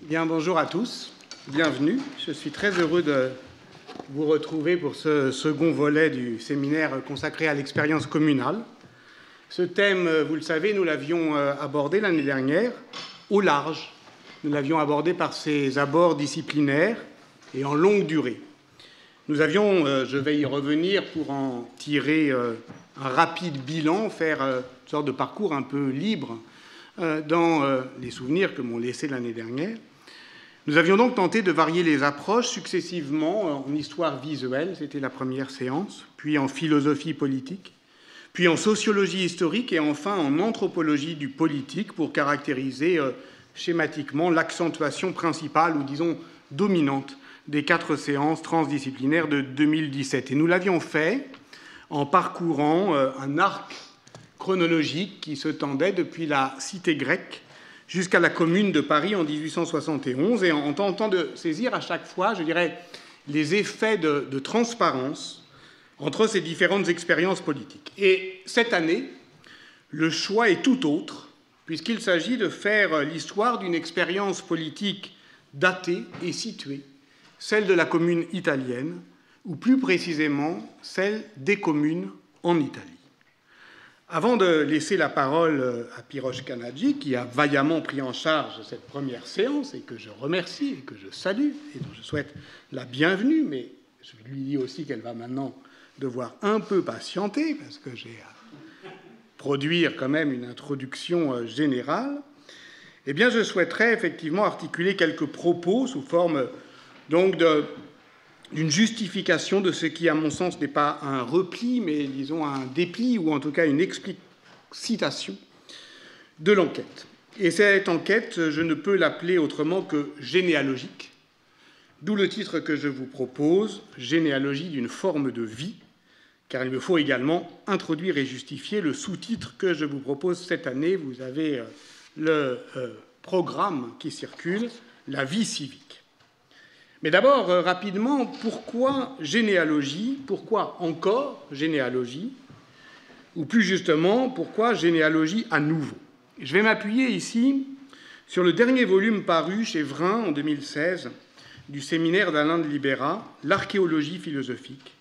Bien, bonjour à tous, bienvenue. Je suis très heureux de vous retrouver pour ce second volet du séminaire consacré à l'expérience communale. Ce thème, vous le savez, nous l'avions abordé l'année dernière au large. Nous l'avions abordé par ses abords disciplinaires et en longue durée. Nous avions, je vais y revenir pour en tirer un rapide bilan, faire une sorte de parcours un peu libre dans les souvenirs que m'ont laissés l'année dernière. Nous avions donc tenté de varier les approches successivement en histoire visuelle, c'était la première séance, puis en philosophie politique, puis en sociologie historique et enfin en anthropologie du politique pour caractériser schématiquement l'accentuation principale ou disons dominante des 4 séances transdisciplinaires de 2017. Et nous l'avions fait en parcourant un arc chronologique qui se tendait depuis la cité grecque jusqu'à la Commune de Paris en 1871, et en tentant de saisir à chaque fois, je dirais, les effets de transparence entre ces différentes expériences politiques. Et cette année, le choix est tout autre, puisqu'il s'agit de faire l'histoire d'une expérience politique datée et située, celle de la commune italienne, ou plus précisément celle des communes en Italie. Avant de laisser la parole à Pirosh Kanadji, qui a vaillamment pris en charge cette première séance et que je remercie et que je salue et dont je souhaite la bienvenue, mais je lui dis aussi qu'elle va maintenant devoir un peu patienter parce que j'ai à produire quand même une introduction générale, eh bien je souhaiterais effectivement articuler quelques propos sous forme donc d'une justification de ce qui, à mon sens, n'est pas un repli, mais disons un dépli, ou en tout cas une explicitation de l'enquête. Et cette enquête, je ne peux l'appeler autrement que généalogique, d'où le titre que je vous propose, Généalogie d'une forme de vie, car il me faut également introduire et justifier le sous-titre que je vous propose cette année. Vous avez le programme qui circule, La vie civique. Mais d'abord, rapidement, pourquoi généalogie? Pourquoi encore généalogie? Ou plus justement, pourquoi généalogie à nouveau? Je vais m'appuyer ici sur le dernier volume paru chez Vrin en 2016 du séminaire d'Alain de Libera, L'archéologie philosophique,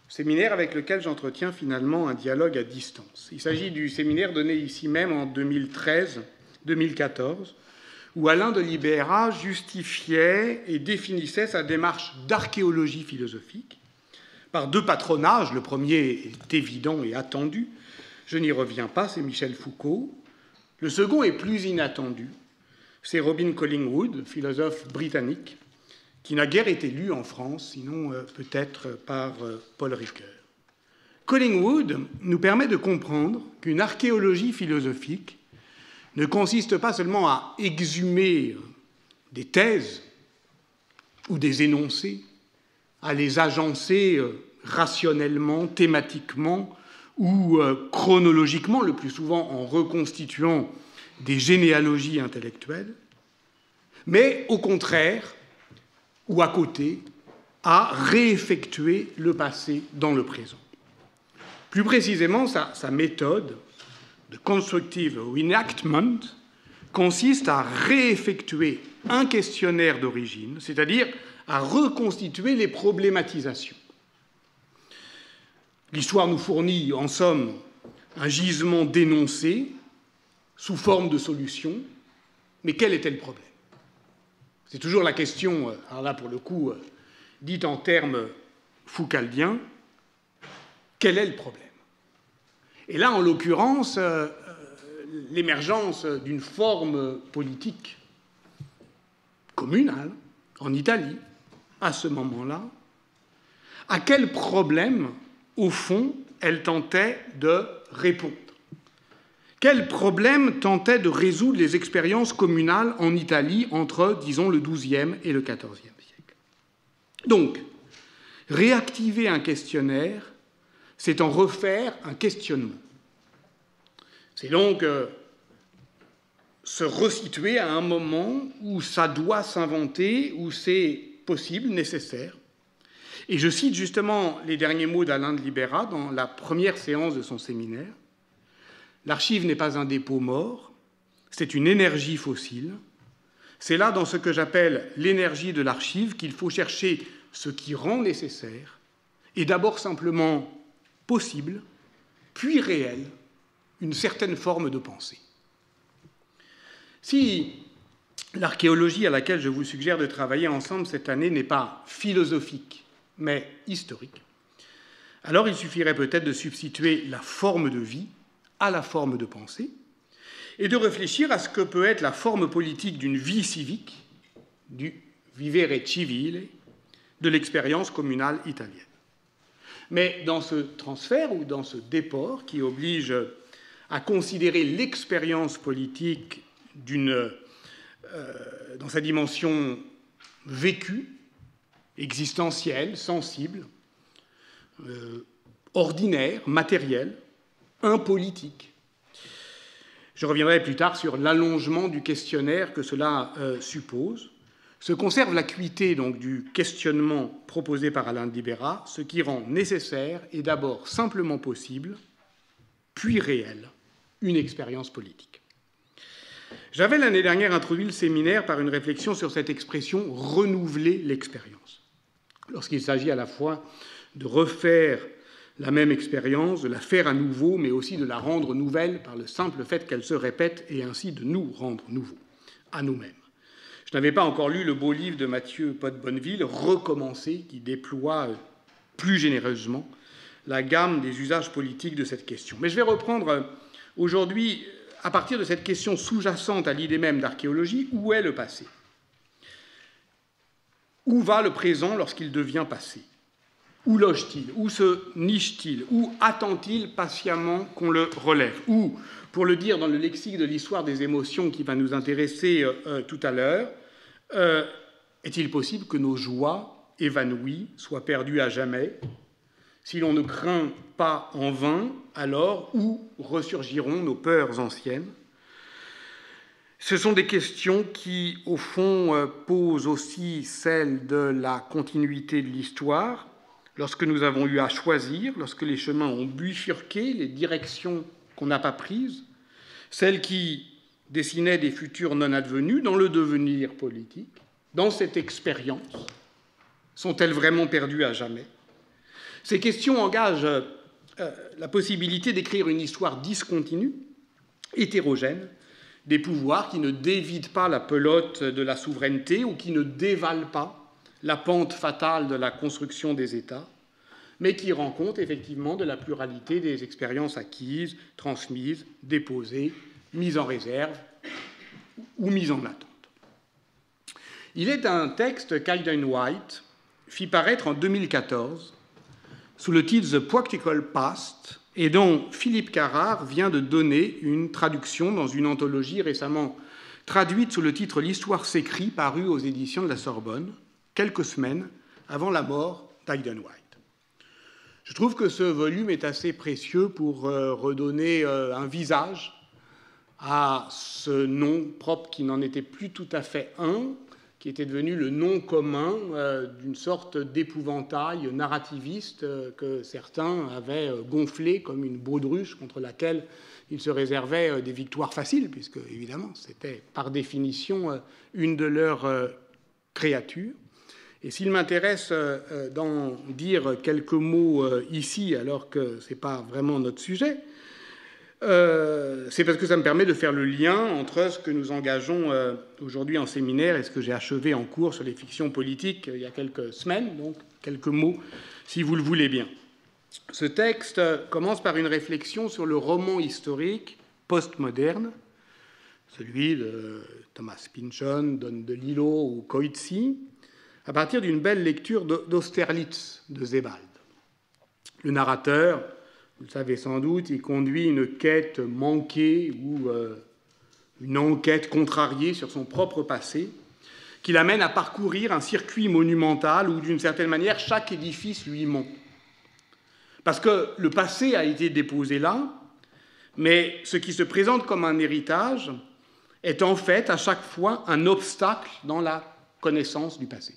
séminaire avec lequel j'entretiens finalement un dialogue à distance. Il s'agit du séminaire donné ici même en 2013-2014, où Alain de Libera justifiait et définissait sa démarche d'archéologie philosophique par 2 patronages. Le premier est évident et attendu, je n'y reviens pas, c'est Michel Foucault. Le second est plus inattendu, c'est Robin Collingwood, philosophe britannique, qui n'a guère été lu en France, sinon peut-être par Paul Ricoeur. Collingwood nous permet de comprendre qu'une archéologie philosophique ne consiste pas seulement à exhumer des thèses ou des énoncés, à les agencer rationnellement, thématiquement ou chronologiquement, le plus souvent en reconstituant des généalogies intellectuelles, mais au contraire, ou à côté, à réeffectuer le passé dans le présent. Plus précisément, sa méthode de constructive reenactment consiste à réeffectuer un questionnaire d'origine, c'est-à-dire à reconstituer les problématisations. L'histoire nous fournit, en somme, un gisement d'énoncés sous forme de solution, mais quel était le problème? C'est toujours la question, alors là pour le coup, dite en termes foucaldiens, quel est le problème? Et là, en l'occurrence, l'émergence d'une forme politique communale en Italie, à ce moment-là, à quel problème, au fond, elle tentait de répondre? Quel problème tentait de résoudre les expériences communales en Italie entre, disons, le XIIe et le XIVe siècle? Donc, réactiver un questionnaire, c'est en refaire un questionnement. C'est donc se resituer à un moment où ça doit s'inventer, où c'est possible, nécessaire. Et je cite justement les derniers mots d'Alain de Libera dans la première séance de son séminaire. L'archive n'est pas un dépôt mort, c'est une énergie fossile. C'est là, dans ce que j'appelle l'énergie de l'archive, qu'il faut chercher ce qui rend nécessaire, et d'abord simplement possible, puis réel, une certaine forme de pensée. Si l'archéologie à laquelle je vous suggère de travailler ensemble cette année n'est pas philosophique, mais historique, alors il suffirait peut-être de substituer la forme de vie à la forme de pensée et de réfléchir à ce que peut être la forme politique d'une vie civique, du vivere civile, de l'expérience communale italienne. Mais dans ce transfert ou dans ce déport qui oblige à considérer l'expérience politique dans sa dimension vécue, existentielle, sensible, ordinaire, matérielle, impolitique. Je reviendrai plus tard sur l'allongement du questionnaire que cela suppose. Se conserve l'acuité donc du questionnement proposé par Alain de Libera, ce qui rend nécessaire et d'abord simplement possible, puis réel, une expérience politique. J'avais l'année dernière introduit le séminaire par une réflexion sur cette expression « renouveler l'expérience », lorsqu'il s'agit à la fois de refaire la même expérience, de la faire à nouveau, mais aussi de la rendre nouvelle par le simple fait qu'elle se répète et ainsi de nous rendre nouveaux, à nous-mêmes. Je n'avais pas encore lu le beau livre de Mathieu Pot-Bonneville, Recommencer, qui déploie plus généreusement la gamme des usages politiques de cette question. Mais je vais reprendre aujourd'hui, à partir de cette question sous-jacente à l'idée même d'archéologie, où est le passé? Où va le présent lorsqu'il devient passé? Où loge-t-il? Où se niche-t-il? Où attend-il patiemment qu'on le relève? Où, pour le dire dans le lexique de l'histoire des émotions qui va nous intéresser tout à l'heure, est-il possible que nos joies évanouies soient perdues à jamais? Si l'on ne craint pas en vain, alors où ressurgiront nos peurs anciennes? Ce sont des questions qui, au fond, posent aussi celle de la continuité de l'histoire, lorsque nous avons eu à choisir, lorsque les chemins ont bifurqué, les directions qu'on n'a pas prises, celles qui dessinaient des futurs non advenus dans le devenir politique, dans cette expérience, sont-elles vraiment perdues à jamais? Ces questions engagent la possibilité d'écrire une histoire discontinue, hétérogène, des pouvoirs qui ne dévident pas la pelote de la souveraineté ou qui ne dévalent pas la pente fatale de la construction des États, mais qui rend compte effectivement de la pluralité des expériences acquises, transmises, déposées, mises en réserve ou mises en attente. Il est un texte qu'Aiden White fit paraître en 2014 sous le titre The Practical Past et dont Philippe Carrard vient de donner une traduction dans une anthologie récemment traduite sous le titre L'Histoire s'écrit, parue aux éditions de la Sorbonne, quelques semaines avant la mort d'Aiden White. Je trouve que ce volume est assez précieux pour redonner un visage à ce nom propre qui n'en était plus tout à fait un, qui était devenu le nom commun d'une sorte d'épouvantail narrativiste que certains avaient gonflé comme une baudruche contre laquelle ils se réservaient des victoires faciles, puisque, évidemment, c'était par définition une de leurs créatures. Et s'il m'intéresse d'en dire quelques mots ici, alors que ce n'est pas vraiment notre sujet, c'est parce que ça me permet de faire le lien entre ce que nous engageons aujourd'hui en séminaire et ce que j'ai achevé en cours sur les fictions politiques il y a quelques semaines, donc quelques mots, si vous le voulez bien. Ce texte commence par une réflexion sur le roman historique postmoderne, celui de Thomas Pynchon, Don DeLillo ou Coetzee, à partir d'une belle lecture d'Austerlitz de Sebald. Le narrateur, vous le savez sans doute, il conduit une quête manquée ou une enquête contrariée sur son propre passé, qui l'amène à parcourir un circuit monumental où, d'une certaine manière, chaque édifice lui ment. Parce que le passé a été déposé là, mais ce qui se présente comme un héritage est en fait à chaque fois un obstacle dans la connaissance du passé.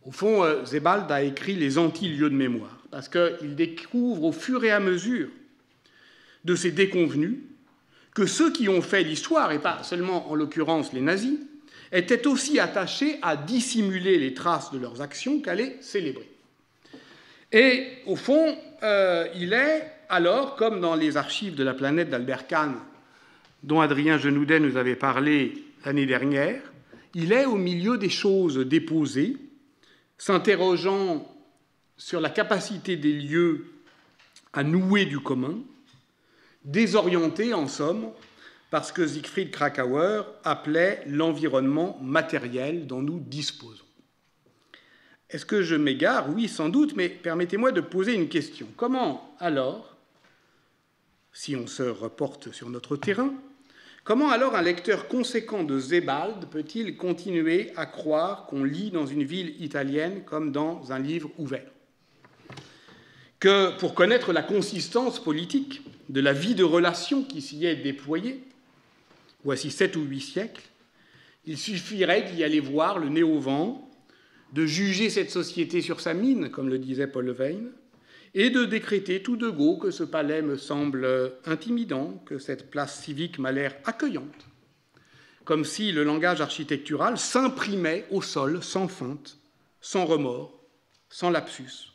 Au fond, Sebald a écrit les anti-lieux de mémoire, parce qu'il découvre au fur et à mesure de ces déconvenus que ceux qui ont fait l'histoire, et pas seulement en l'occurrence les nazis, étaient aussi attachés à dissimuler les traces de leurs actions qu'à les célébrer. Et au fond, il est alors, comme dans les archives de la planète d'Albert Kahn, dont Adrien Genoudet nous avait parlé l'année dernière, il est au milieu des choses déposées, s'interrogeant sur la capacité des lieux à nouer du commun, désorienté en somme par ce que Siegfried Kracauer appelait l'environnement matériel dont nous disposons. Est-ce que je m'égare? Oui, sans doute, mais permettez-moi de poser une question. Comment alors, si on se reporte sur notre terrain, comment alors un lecteur conséquent de Sebald peut-il continuer à croire qu'on lit dans une ville italienne comme dans un livre ouvert? Que pour connaître la consistance politique de la vie de relation qui s'y est déployée, voici 7 ou 8 siècles, il suffirait d'y aller voir le nez au vent, de juger cette société sur sa mine, comme le disait Paul Veyne, et de décréter tout de go que ce palais me semble intimidant, que cette place civique m'a l'air accueillante, comme si le langage architectural s'imprimait au sol sans feinte, sans remords, sans lapsus,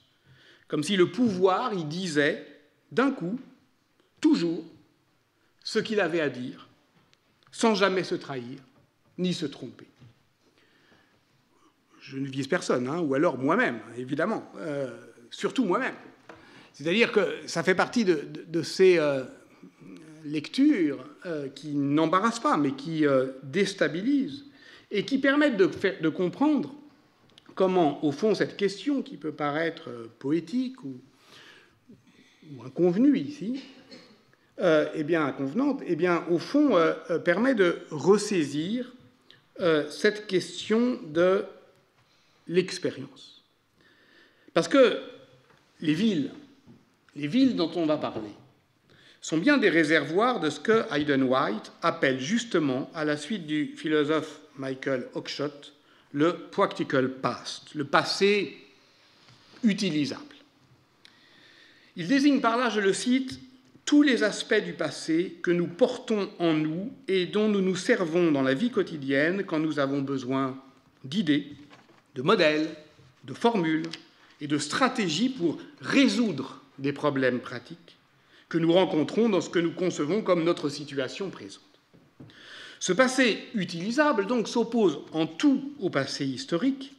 comme si le pouvoir y disait d'un coup, toujours, ce qu'il avait à dire, sans jamais se trahir, ni se tromper. Je ne vise personne, hein, ou alors moi-même, évidemment, surtout moi-même. C'est-à-dire que ça fait partie de ces lectures qui n'embarrassent pas, mais qui déstabilisent, et qui permettent de comprendre comment, au fond, cette question qui peut paraître poétique ou inconvenue ici, inconvenante, au fond, permet de ressaisir cette question de l'expérience. Parce que les villes dont on va parler sont bien des réservoirs de ce que Hayden White appelle justement, à la suite du philosophe Michael Oakeshott, le practical past, le passé utilisable. Il désigne par là, je le cite, tous les aspects du passé que nous portons en nous et dont nous nous servons dans la vie quotidienne quand nous avons besoin d'idées, de modèles, de formules et de stratégies pour résoudre des problèmes pratiques que nous rencontrons dans ce que nous concevons comme notre situation présente. Ce passé utilisable, donc, s'oppose en tout au passé historique,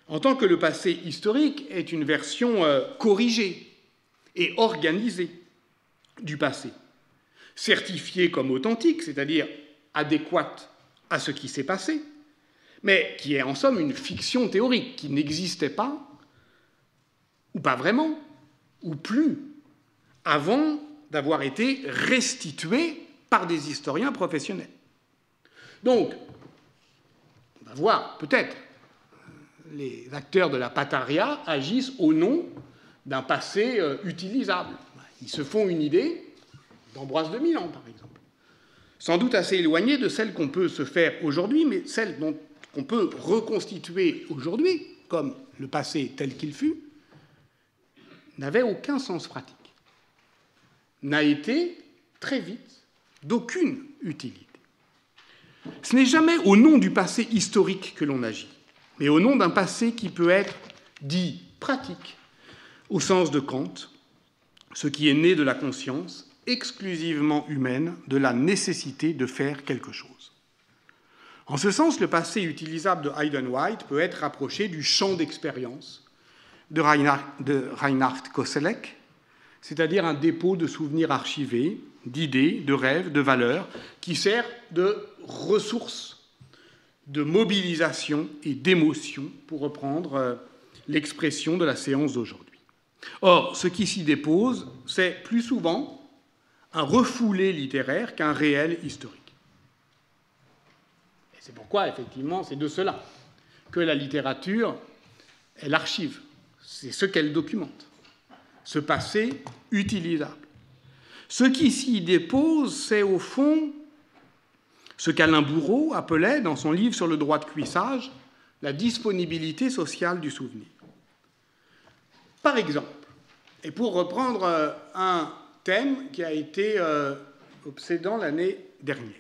en tant que le passé historique est une version corrigée et organisée du passé, certifiée comme authentique, c'est-à-dire adéquate à ce qui s'est passé, mais qui est en somme une fiction théorique qui n'existait pas, ou pas vraiment, ou plus, avant d'avoir été restituée par des historiens professionnels. Donc, on va voir, peut-être, les acteurs de la pataria agissent au nom d'un passé utilisable. Ils se font une idée d'Ambroise de Milan, par exemple, sans doute assez éloignée de celle qu'on peut se faire aujourd'hui, mais celle qu'on peut reconstituer aujourd'hui, comme le passé tel qu'il fut, n'avait aucun sens pratique, n'a été, très vite, d'aucune utilité. Ce n'est jamais au nom du passé historique que l'on agit, mais au nom d'un passé qui peut être dit pratique, au sens de Kant, ce qui est né de la conscience exclusivement humaine de la nécessité de faire quelque chose. En ce sens, le passé utilisable de Hayden White peut être rapproché du champ d'expérience de Reinhard Koselleck, c'est-à-dire un dépôt de souvenirs archivés, d'idées, de rêves, de valeurs, qui sert de ressource, de mobilisation et d'émotion, pour reprendre l'expression de la séance d'aujourd'hui. Or, ce qui s'y dépose, c'est plus souvent un refoulé littéraire qu'un réel historique. Et c'est pourquoi, effectivement, c'est de cela que la littérature est l'archive. C'est ce qu'elle documente, ce passé utilisable. Ce qui s'y dépose, c'est au fond ce qu'Alain Bourreau appelait, dans son livre sur le droit de cuissage, la disponibilité sociale du souvenir. Par exemple, et pour reprendre un thème qui a été obsédant l'année dernière,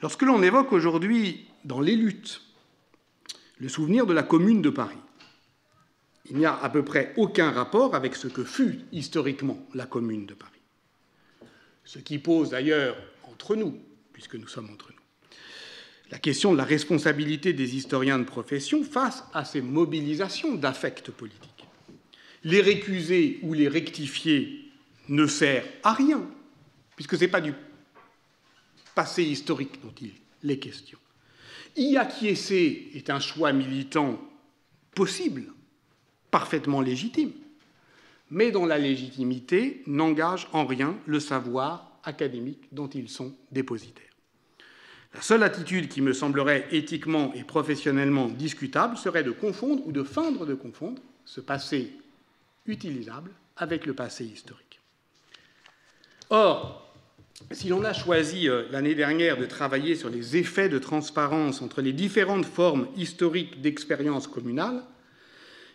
Lorsque l'on évoque aujourd'hui dans les luttes le souvenir de la Commune de Paris, il n'y a à peu près aucun rapport avec ce que fut historiquement la Commune de Paris. Ce qui pose d'ailleurs entre nous, puisque nous sommes entre nous, la question de la responsabilité des historiens de profession face à ces mobilisations d'affects politiques. Les récuser ou les rectifier ne sert à rien, puisque ce n'est pas du passé historique dont il est question. Y acquiescer est un choix militant possible, parfaitement légitime, mais dont la légitimité n'engage en rien le savoir académique dont ils sont dépositaires. La seule attitude qui me semblerait éthiquement et professionnellement discutable serait de confondre ou de feindre de confondre ce passé utilisable avec le passé historique. Or, si l'on a choisi l'année dernière de travailler sur les effets de transparence entre les différentes formes historiques d'expérience communale,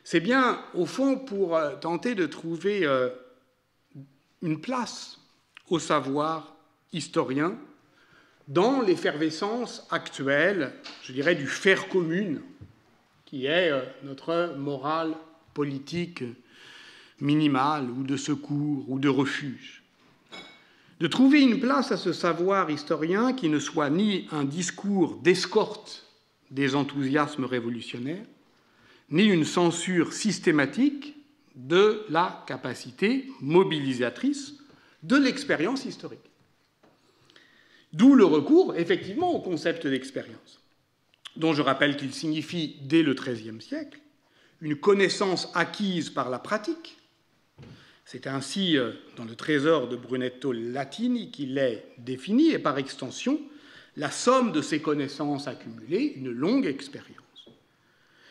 c'est bien, au fond, pour tenter de trouver une place au savoir historien dans l'effervescence actuelle, je dirais, du faire commune, qui est notre morale politique minimale, ou de secours, ou de refuge. De trouver une place à ce savoir historien qui ne soit ni un discours d'escorte des enthousiasmes révolutionnaires, ni une censure systématique de la capacité mobilisatrice de l'expérience historique. D'où le recours, effectivement, au concept d'expérience, dont je rappelle qu'il signifie, dès le XIIIe siècle, une connaissance acquise par la pratique. C'est ainsi, dans le Trésor de Brunetto Latini, qu'il est défini, et par extension, la somme de ces connaissances accumulées, une longue expérience.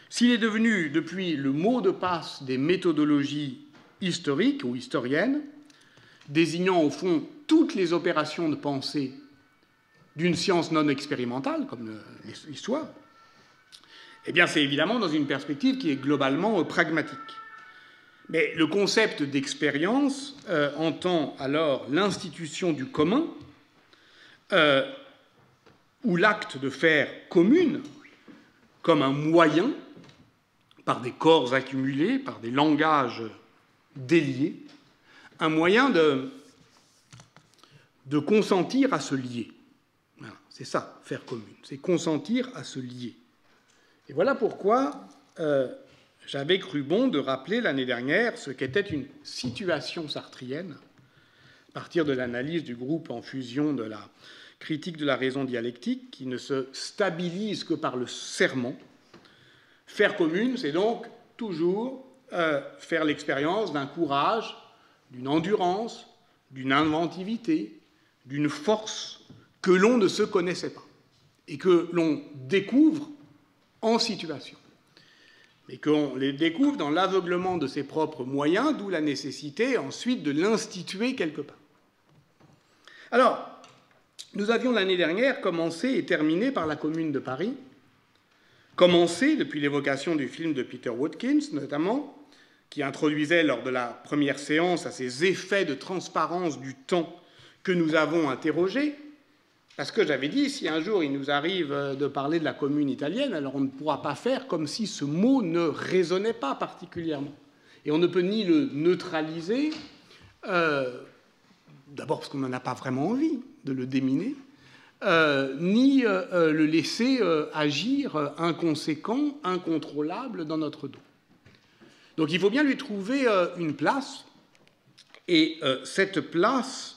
S'il est devenu, depuis, le mot de passe des méthodologies historiques ou historiennes, désignant au fond toutes les opérations de pensée d'une science non expérimentale, comme l'histoire, eh bien, c'est évidemment dans une perspective qui est globalement pragmatique. Mais le concept d'expérience entend alors l'institution du commun, ou l'acte de faire commune, comme un moyen, par des corps accumulés, par des langages déliés, un moyen de consentir à se lier. Voilà, c'est ça, faire commune, c'est consentir à se lier. Et voilà pourquoi j'avais cru bon de rappeler l'année dernière ce qu'était une situation sartrienne, à partir de l'analyse du groupe en fusion de la critique de la raison dialectique, qui ne se stabilise que par le serment. Faire commune, c'est donc toujours faire l'expérience d'un courage, d'une endurance, d'une inventivité, d'une force que l'on ne se connaissait pas et que l'on découvre en situation, mais qu'on les découvre dans l'aveuglement de ses propres moyens, d'où la nécessité ensuite de l'instituer quelque part. Alors, nous avions l'année dernière commencé et terminé par la Commune de Paris, commencé depuis l'évocation du film de Peter Watkins, notamment, qui introduisait lors de la première séance à ces effets de transparence du temps que nous avons interrogés, parce que j'avais dit, si un jour il nous arrive de parler de la commune italienne, alors on ne pourra pas faire comme si ce mot ne résonnait pas particulièrement. Et on ne peut ni le neutraliser, d'abord parce qu'on n'en a pas vraiment envie de le déminer, ni le laisser agir inconséquent, incontrôlable dans notre dos. Donc il faut bien lui trouver une place, et cette place,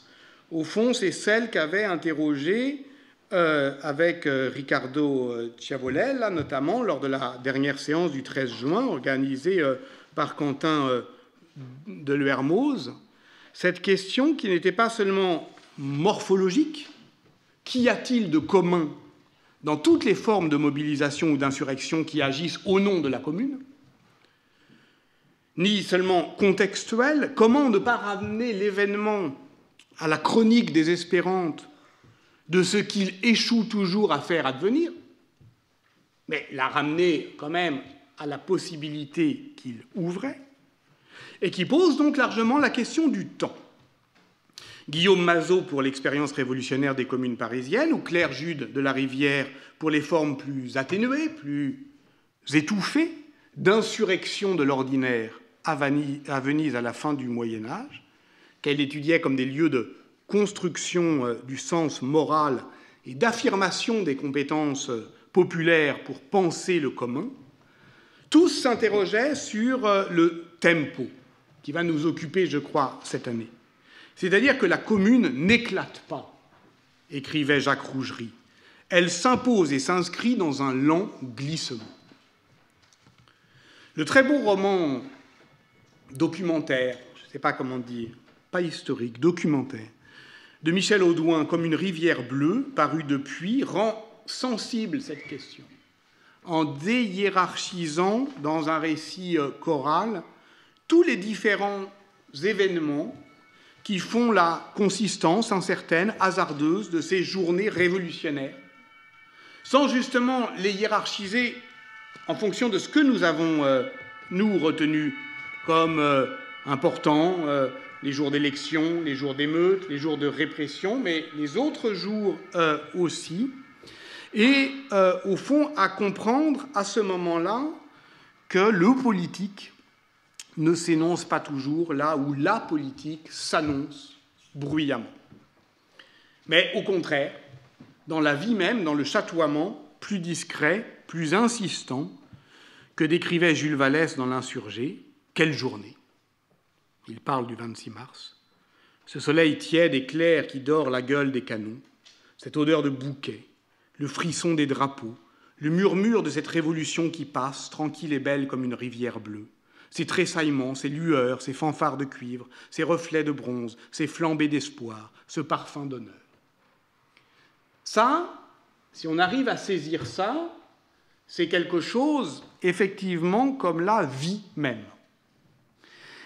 au fond, c'est celle qu'avait interrogée avec Riccardo Ciavolella, notamment lors de la dernière séance du 13 juin, organisée par Quentin de Lermoz, cette question qui n'était pas seulement morphologique, qu'y a-t-il de commun dans toutes les formes de mobilisation ou d'insurrection qui agissent au nom de la commune, ni seulement contextuelle, comment ne pas ramener l'événement à la chronique désespérante de ce qu'il échoue toujours à faire advenir, mais la ramener quand même à la possibilité qu'il ouvrait, et qui pose donc largement la question du temps. Guillaume Mazot pour l'expérience révolutionnaire des communes parisiennes, ou Claire Jude de la Rivière pour les formes plus atténuées, plus étouffées d'insurrection de l'ordinaire à Venise à la fin du Moyen Âge, qu'elle étudiait comme des lieux de construction du sens moral et d'affirmation des compétences populaires pour penser le commun, tous s'interrogeaient sur le tempo qui va nous occuper, je crois, cette année. C'est-à-dire que la commune n'éclate pas, écrivait Jacques Rougerie. Elle s'impose et s'inscrit dans un lent glissement. Le très beau roman documentaire, je ne sais pas comment dire, pas historique, documentaire, de Michel Audouin, Comme une rivière bleue, paru depuis, rend sensible cette question, en déhiérarchisant dans un récit choral tous les différents événements qui font la consistance incertaine, hasardeuse de ces journées révolutionnaires, sans justement les hiérarchiser en fonction de ce que nous avons, nous, retenu comme important, les jours d'élection, les jours d'émeute, les jours de répression, mais les autres jours aussi, et au fond à comprendre à ce moment-là que le politique ne s'énonce pas toujours là où la politique s'annonce bruyamment. Mais au contraire, dans la vie même, dans le chatoiement plus discret, plus insistant, que décrivait Jules Vallès dans L'Insurgé, quelle journée! Il parle du 26 mars. Ce soleil tiède et clair qui dore la gueule des canons, cette odeur de bouquet, le frisson des drapeaux, le murmure de cette révolution qui passe, tranquille et belle comme une rivière bleue, ces tressaillements, ces lueurs, ces fanfares de cuivre, ces reflets de bronze, ces flambées d'espoir, ce parfum d'honneur. Ça, si on arrive à saisir ça, c'est quelque chose, effectivement, comme la vie même.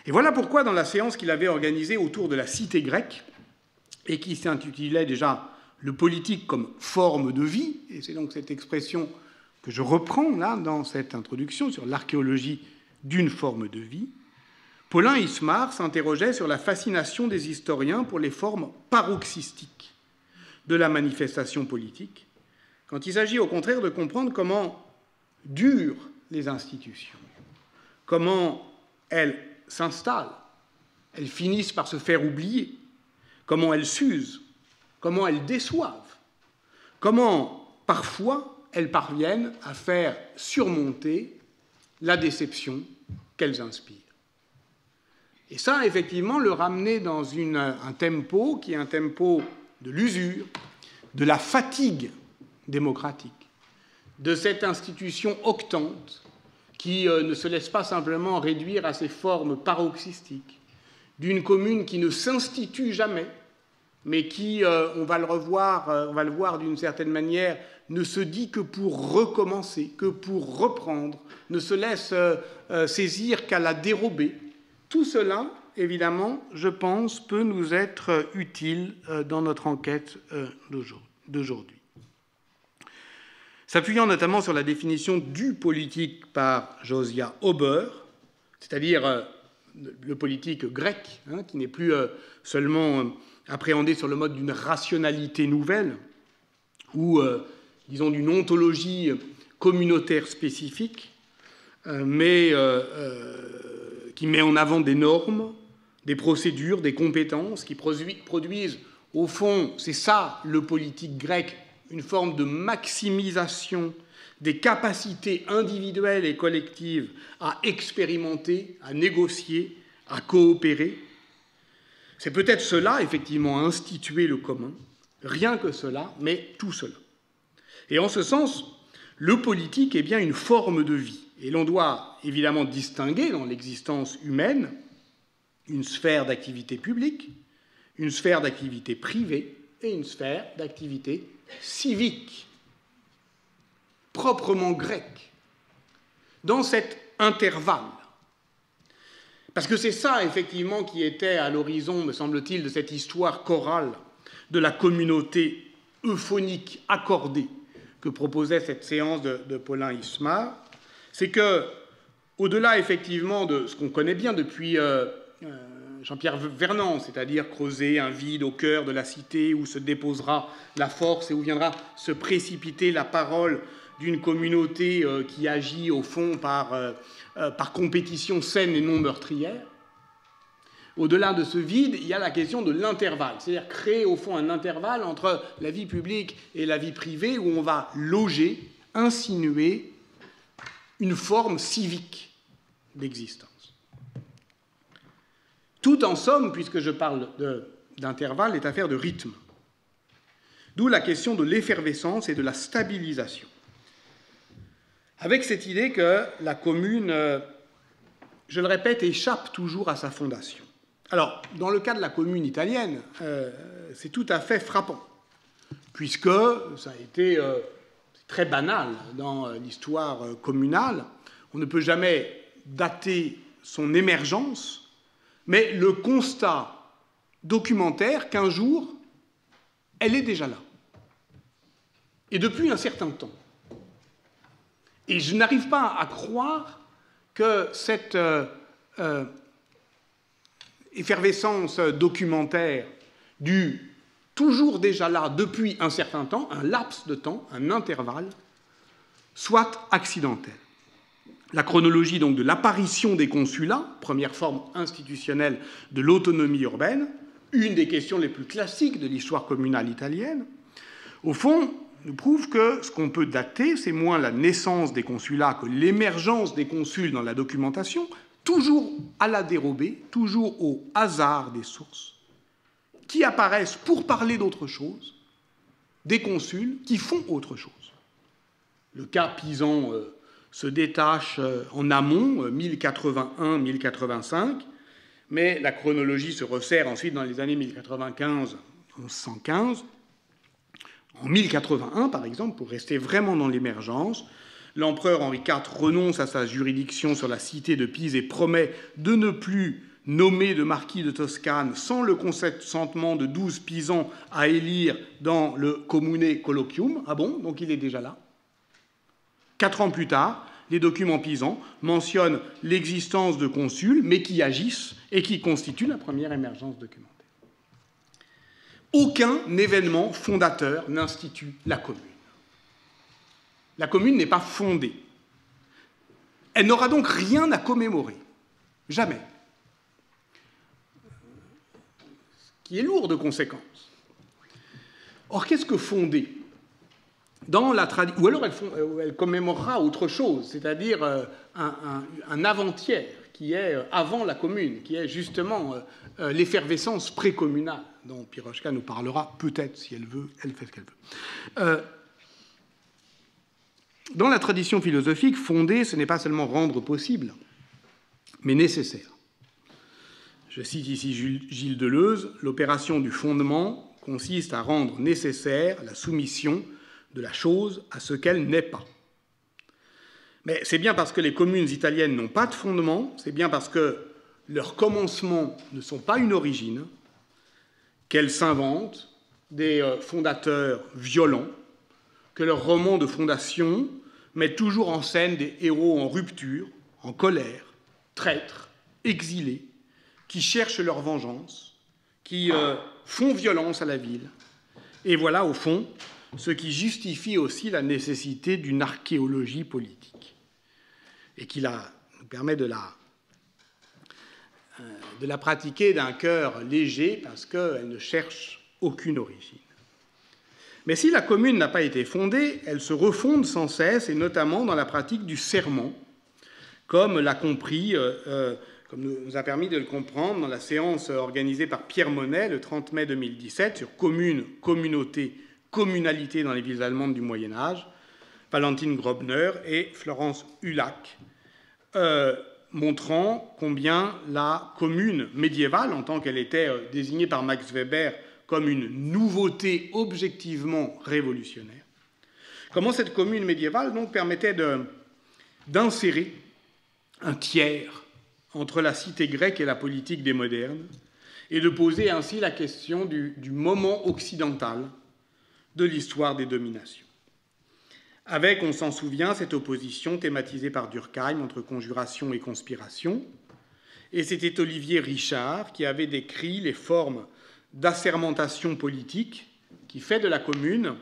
Et voilà pourquoi, dans la séance qu'il avait organisée autour de la cité grecque, et qui s'intitulait déjà « Le politique comme forme de vie », et c'est donc cette expression que je reprends là dans cette introduction sur l'archéologie d'une forme de vie, Paulin Ismard s'interrogeait sur la fascination des historiens pour les formes paroxystiques de la manifestation politique, quand il s'agit au contraire de comprendre comment durent les institutions, comment elles s'installent, elles finissent par se faire oublier, comment elles s'usent, comment elles déçoivent, comment parfois elles parviennent à faire surmonter la déception qu'elles inspirent. Et ça, effectivement, le ramener dans un tempo qui est un tempo de l'usure, de la fatigue démocratique, de cette institution octante qui ne se laisse pas simplement réduire à ses formes paroxystiques, d'une commune qui ne s'institue jamais, mais qui, on va le voir d'une certaine manière, ne se dit que pour recommencer, que pour reprendre, ne se laisse saisir qu'à la dérobée. Tout cela, évidemment, je pense, peut nous être utile dans notre enquête d'aujourd'hui. S'appuyant notamment sur la définition du politique par Josiah Huber, c'est-à-dire le politique grec, qui n'est plus seulement appréhendé sur le mode d'une rationalité nouvelle ou, disons, d'une ontologie communautaire spécifique, mais qui met en avant des normes, des procédures, des compétences qui produisent, au fond, c'est ça le politique grec, une forme de maximisation des capacités individuelles et collectives à expérimenter, à négocier, à coopérer. C'est peut-être cela, effectivement, instituer le commun, rien que cela, mais tout cela. Et en ce sens, le politique est bien une forme de vie. Et l'on doit évidemment distinguer dans l'existence humaine une sphère d'activité publique, une sphère d'activité privée et une sphère d'activité civique, proprement grecque, dans cet intervalle. Parce que c'est ça, effectivement, qui était à l'horizon, me semble-t-il, de cette histoire chorale de la communauté euphonique accordée que proposait cette séance de Paulin Ismard, c'est que, au-delà, effectivement, de ce qu'on connaît bien depuis Jean-Pierre Vernant, c'est-à-dire creuser un vide au cœur de la cité où se déposera la force et où viendra se précipiter la parole d'une communauté qui agit au fond par compétition saine et non meurtrière. Au-delà de ce vide, il y a la question de l'intervalle, c'est-à-dire créer au fond un intervalle entre la vie publique et la vie privée où on va loger, insinuer une forme civique d'existence. Tout en somme, puisque je parle d'intervalle, est affaire de rythme. D'où la question de l'effervescence et de la stabilisation. Avec cette idée que la commune, je le répète, échappe toujours à sa fondation. Alors, dans le cas de la commune italienne, c'est tout à fait frappant, puisque ça a été très banal dans l'histoire communale. On ne peut jamais dater son émergence, mais le constat documentaire qu'un jour, elle est déjà là. Et depuis un certain temps. Et je n'arrive pas à croire que cette effervescence documentaire du toujours déjà là depuis un certain temps, un laps de temps, un intervalle, soit accidentelle. La chronologie donc de l'apparition des consulats, première forme institutionnelle de l'autonomie urbaine, une des questions les plus classiques de l'histoire communale italienne, au fond, nous prouve que ce qu'on peut dater, c'est moins la naissance des consulats que l'émergence des consuls dans la documentation, toujours à la dérobée, toujours au hasard des sources, qui apparaissent pour parler d'autre chose, des consuls qui font autre chose. Le cas Pisan se détache en amont, 1081-1085, mais la chronologie se resserre ensuite dans les années 1095-1115. En 1081, par exemple, pour rester vraiment dans l'émergence, l'empereur Henri IV renonce à sa juridiction sur la cité de Pise et promet de ne plus nommer de marquis de Toscane sans le consentement de 12 Pisans à élire dans le Commune Colloquium. Ah bon? Donc il est déjà là. 4 ans plus tard, les documents pisans mentionnent l'existence de consuls, mais qui agissent et qui constituent la première émergence documentaire. Aucun événement fondateur n'institue la commune. La commune n'est pas fondée. Elle n'aura donc rien à commémorer. Jamais. Ce qui est lourd de conséquences. Or, qu'est-ce que fonder ? Ou alors elle commémorera autre chose, c'est-à-dire un avant-hier qui est avant la commune, qui est justement l'effervescence précommunale, dont Pirochka nous parlera peut-être si elle veut, elle fait ce qu'elle veut. Dans la tradition philosophique, fonder, ce n'est pas seulement rendre possible, mais nécessaire. Je cite ici Gilles Deleuze, l'opération du fondement consiste à rendre nécessaire la soumission de la chose à ce qu'elle n'est pas. Mais c'est bien parce que les communes italiennes n'ont pas de fondement, c'est bien parce que leurs commencements ne sont pas une origine, qu'elles s'inventent des fondateurs violents, que leurs romans de fondation mettent toujours en scène des héros en rupture, en colère, traîtres, exilés, qui cherchent leur vengeance, qui font violence à la ville. Et voilà, au fond, ce qui justifie aussi la nécessité d'une archéologie politique et qui nous permet de la pratiquer d'un cœur léger parce qu'elle ne cherche aucune origine. Mais si la commune n'a pas été fondée, elle se refonde sans cesse, et notamment dans la pratique du serment, comme l'a compris, comme nous a permis de le comprendre dans la séance organisée par Pierre Monet le 30 mai 2017 sur commune, communauté, communalité dans les villes allemandes du Moyen-Âge, Valentine Grobner et Florence Hulac, montrant combien la commune médiévale, en tant qu'elle était désignée par Max Weber comme une nouveauté objectivement révolutionnaire, comment cette commune médiévale donc permettait d'insérer un tiers entre la cité grecque et la politique des modernes, et de poser ainsi la question du moment occidental de l'histoire des dominations. Avec, on s'en souvient, cette opposition thématisée par Durkheim entre conjuration et conspiration, et c'était Olivier Richard qui avait décrit les formes d'assermentation politique qui fait de la commune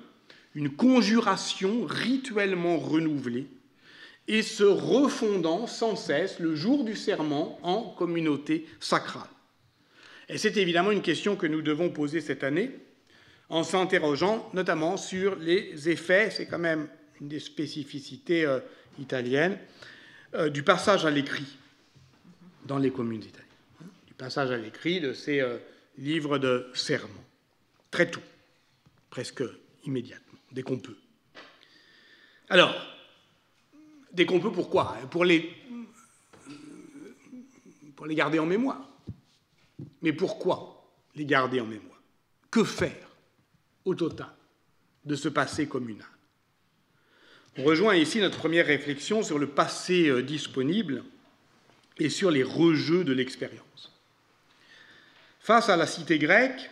une conjuration rituellement renouvelée et se refondant sans cesse le jour du serment en communauté sacrale. Et c'est évidemment une question que nous devons poser cette année en s'interrogeant notamment sur les effets, c'est quand même une des spécificités italiennes, du passage à l'écrit dans les communes italiennes, du passage à l'écrit de ces livres de sermons, très tôt, presque immédiatement, dès qu'on peut. Alors, dès qu'on peut, pourquoi ? Pour les garder en mémoire. Mais pourquoi les garder en mémoire ? Que faire, au total, de ce passé communal ? On rejoint ici notre première réflexion sur le passé disponible et sur les rejeux de l'expérience. Face à la cité grecque,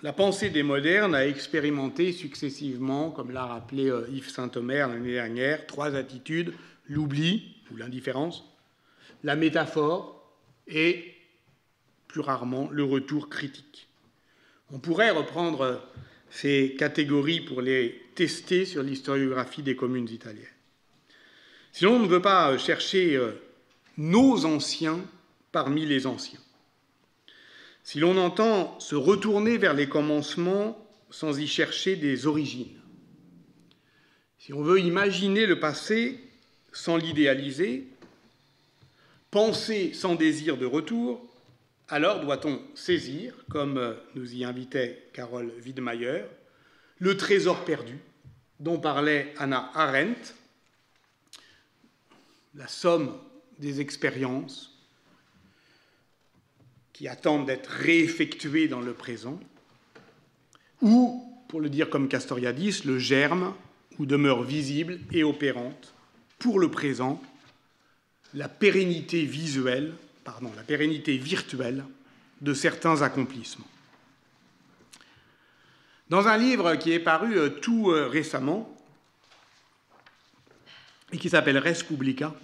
la pensée des modernes a expérimenté successivement, comme l'a rappelé Yves Saint-Omer l'année dernière, 3 attitudes: l'oubli ou l'indifférence, la métaphore et, plus rarement, le retour critique. On pourrait reprendre ces catégories pour les tester sur l'historiographie des communes italiennes. Si l'on ne veut pas chercher nos anciens parmi les anciens, si l'on entend se retourner vers les commencements sans y chercher des origines, si on veut imaginer le passé sans l'idéaliser, penser sans désir de retour, alors doit-on saisir, comme nous y invitait Carole Wiedemeyer, le trésor perdu dont parlait Hannah Arendt, la somme des expériences qui attendent d'être réeffectuées dans le présent, ou, pour le dire comme Castoriadis, le germe où demeure visible et opérante, pour le présent, la pérennité virtuelle de certains accomplissements. Dans un livre qui est paru tout récemment et qui s'appelle Res Publica,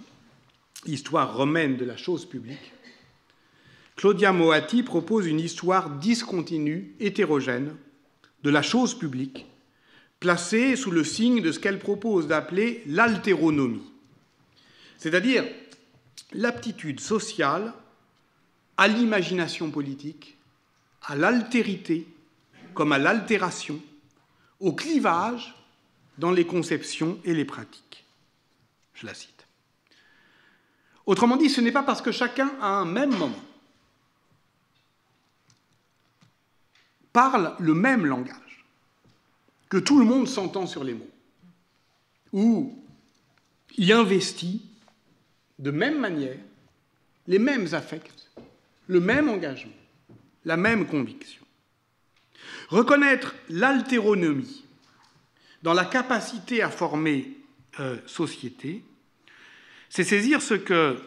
histoire romaine de la chose publique, Claudia Moatti propose une histoire discontinue, hétérogène, de la chose publique, placée sous le signe de ce qu'elle propose d'appeler l'altéronomie, c'est-à-dire l'aptitude sociale à l'imagination politique, à l'altérité comme à l'altération, au clivage dans les conceptions et les pratiques. Je la cite. Autrement dit, ce n'est pas parce que chacun, à un même moment, parle le même langage, que tout le monde s'entend sur les mots, ou y investit de même manière les mêmes affects, le même engagement, la même conviction. Reconnaître l'altéronomie dans la capacité à former société, c'est saisir ce que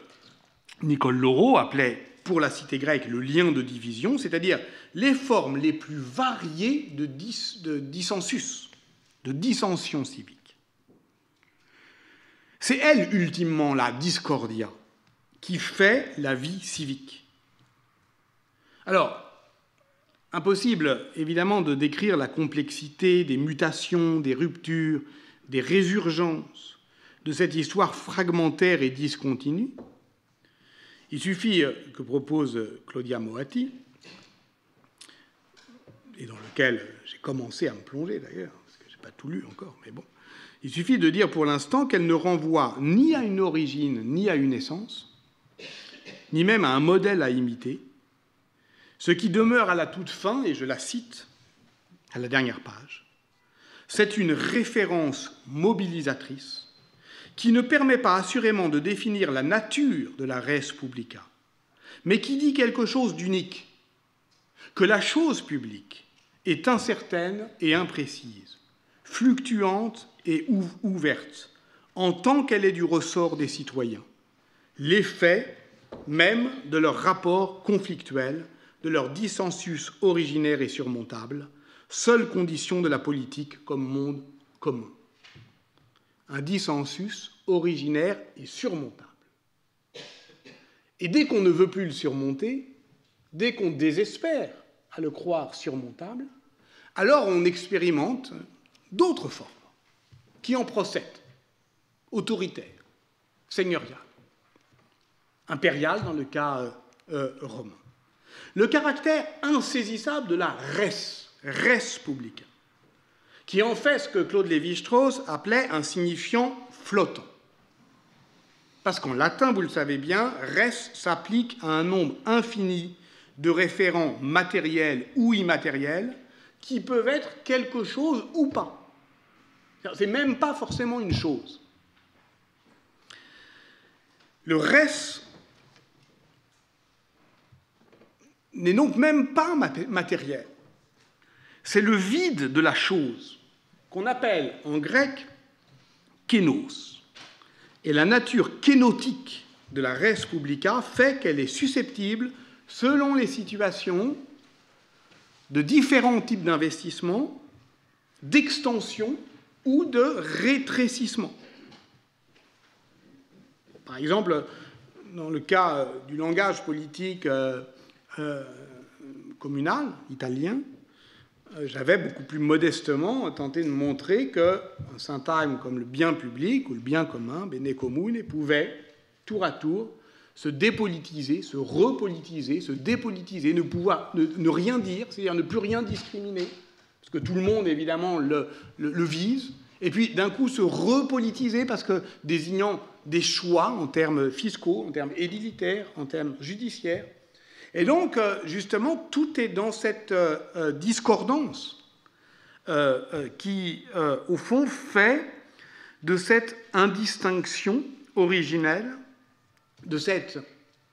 Nicole Laureau appelait pour la cité grecque le lien de division, c'est-à-dire les formes les plus variées de dissensus, de dissension civique. C'est elle, ultimement, la discordia, qui fait la vie civique. Alors, impossible, évidemment, de décrire la complexité des mutations, des ruptures, des résurgences de cette histoire fragmentaire et discontinue. Il suffit que propose Claudia Moatti, et dans lequel j'ai commencé à me plonger d'ailleurs, parce que je n'ai pas tout lu encore, mais bon, il suffit de dire pour l'instant qu'elle ne renvoie ni à une origine, ni à une essence, ni même à un modèle à imiter. Ce qui demeure à la toute fin, et je la cite à la dernière page, c'est une référence mobilisatrice qui ne permet pas assurément de définir la nature de la res publica, mais qui dit quelque chose d'unique, que la chose publique est incertaine et imprécise, fluctuante et ouverte, en tant qu'elle est du ressort des citoyens, l'effet même de leur rapport conflictuel, de leur dissensus originaire et surmontable, seule condition de la politique comme monde commun. Un dissensus originaire et surmontable. Et dès qu'on ne veut plus le surmonter, dès qu'on désespère à le croire surmontable, alors on expérimente d'autres formes qui en procèdent, autoritaires, seigneuriales, impériales dans le cas romain. Le caractère insaisissable de la res publica, qui en fait ce que Claude Lévi-Strauss appelait un signifiant flottant. Parce qu'en latin, vous le savez bien, res s'applique à un nombre infini de référents matériels ou immatériels qui peuvent être quelque chose ou pas. C'est même pas forcément une chose. Le res n'est donc même pas matériel. C'est le vide de la chose, qu'on appelle en grec kénos. Et la nature kénotique de la res publica fait qu'elle est susceptible, selon les situations, de différents types d'investissements, d'extension ou de rétrécissement. Par exemple, dans le cas du langage politique communal, italien, j'avais beaucoup plus modestement tenté de montrer qu'un syntagme comme le bien public ou le bien commun, bene comune, pouvait, tour à tour, se dépolitiser, se repolitiser, se dépolitiser, ne rien dire, c'est-à-dire ne plus rien discriminer, parce que tout le monde, évidemment, le vise, et puis d'un coup se repolitiser, parce que désignant des choix en termes fiscaux, en termes édilitaires, en termes judiciaires. Et donc, justement, tout est dans cette discordance qui, au fond, fait de cette indistinction originelle, de cette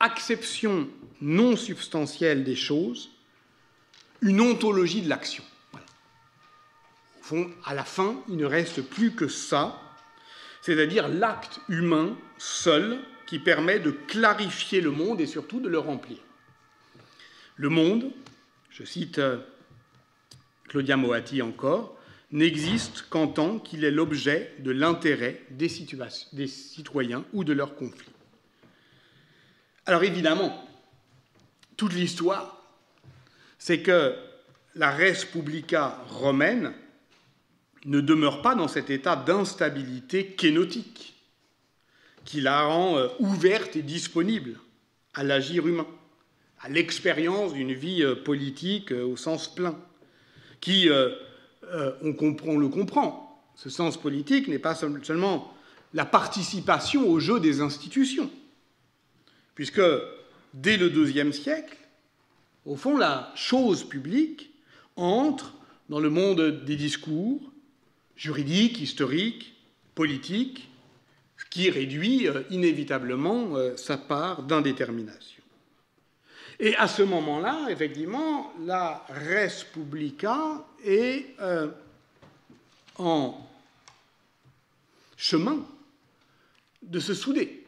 acception non substantielle des choses, une ontologie de l'action. Voilà. Au fond, à la fin, il ne reste plus que ça, c'est-à-dire l'acte humain seul qui permet de clarifier le monde et surtout de le remplir. Le monde, je cite Claudia Moatti encore, n'existe qu'en tant qu'il est l'objet de l'intérêt des citoyens ou de leurs conflits. Alors évidemment, toute l'histoire, c'est que la res publica romaine ne demeure pas dans cet état d'instabilité kénotique qui la rend ouverte et disponible à l'agir humain, à l'expérience d'une vie politique au sens plein, qui, on le comprend, ce sens politique n'est pas seulement la participation au jeu des institutions, puisque dès le IIe siècle, au fond, la chose publique entre dans le monde des discours juridiques, historiques, politiques, ce qui réduit inévitablement sa part d'indétermination. Et à ce moment-là, effectivement, la res publica est en chemin de se souder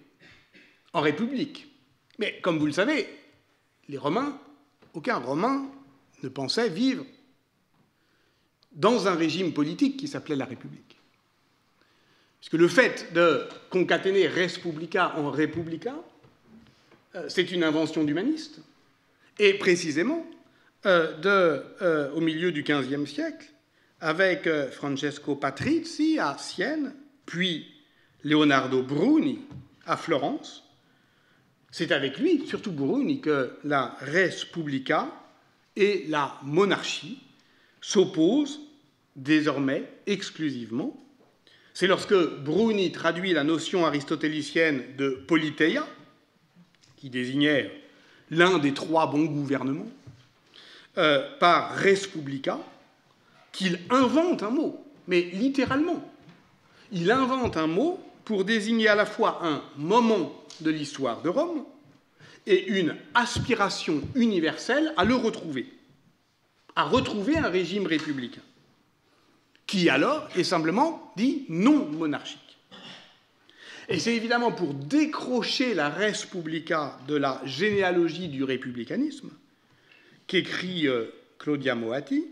en république. Mais comme vous le savez, les Romains, aucun Romain ne pensait vivre dans un régime politique qui s'appelait la République. Puisque le fait de concaténer res publica en republica, c'est une invention d'humaniste. Et précisément, au milieu du XVe siècle, avec Francesco Patrizzi à Sienne, puis Leonardo Bruni à Florence, c'est avec lui, surtout Bruni, que la res publica et la monarchie s'opposent désormais exclusivement. C'est lorsque Bruni traduit la notion aristotélicienne de politeia, qui désignait l'un des trois bons gouvernements, par res publica, qu'il invente un mot, mais littéralement. Il invente un mot pour désigner à la fois un moment de l'histoire de Rome et une aspiration universelle à le retrouver, à retrouver un régime républicain, qui alors est simplement dit non monarchique. Et c'est évidemment pour décrocher la res publica de la généalogie du républicanisme qu'écrit Claudia Moatti,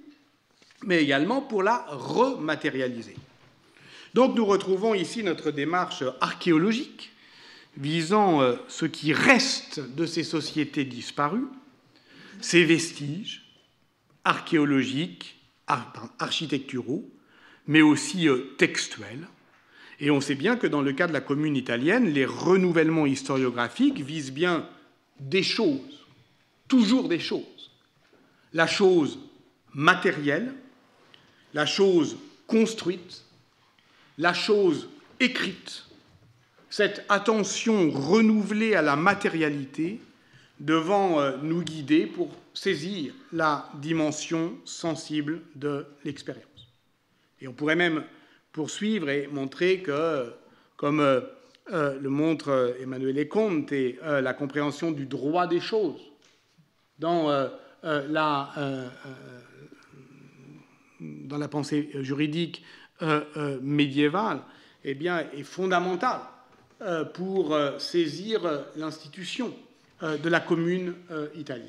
mais également pour la rematérialiser. Donc nous retrouvons ici notre démarche archéologique visant ce qui reste de ces sociétés disparues, ces vestiges archéologiques, architecturaux, mais aussi textuels. Et on sait bien que dans le cas de la commune italienne, les renouvellements historiographiques visent bien des choses, toujours des choses. La chose matérielle, la chose construite, la chose écrite, cette attention renouvelée à la matérialité devant nous guider pour saisir la dimension sensible de l'expérience. Et on pourrait même poursuivre et montrer que, comme le montre Emanuele Conte, la compréhension du droit des choses dans la pensée juridique médiévale, eh bien, est fondamentale pour saisir l'institution de la commune italienne.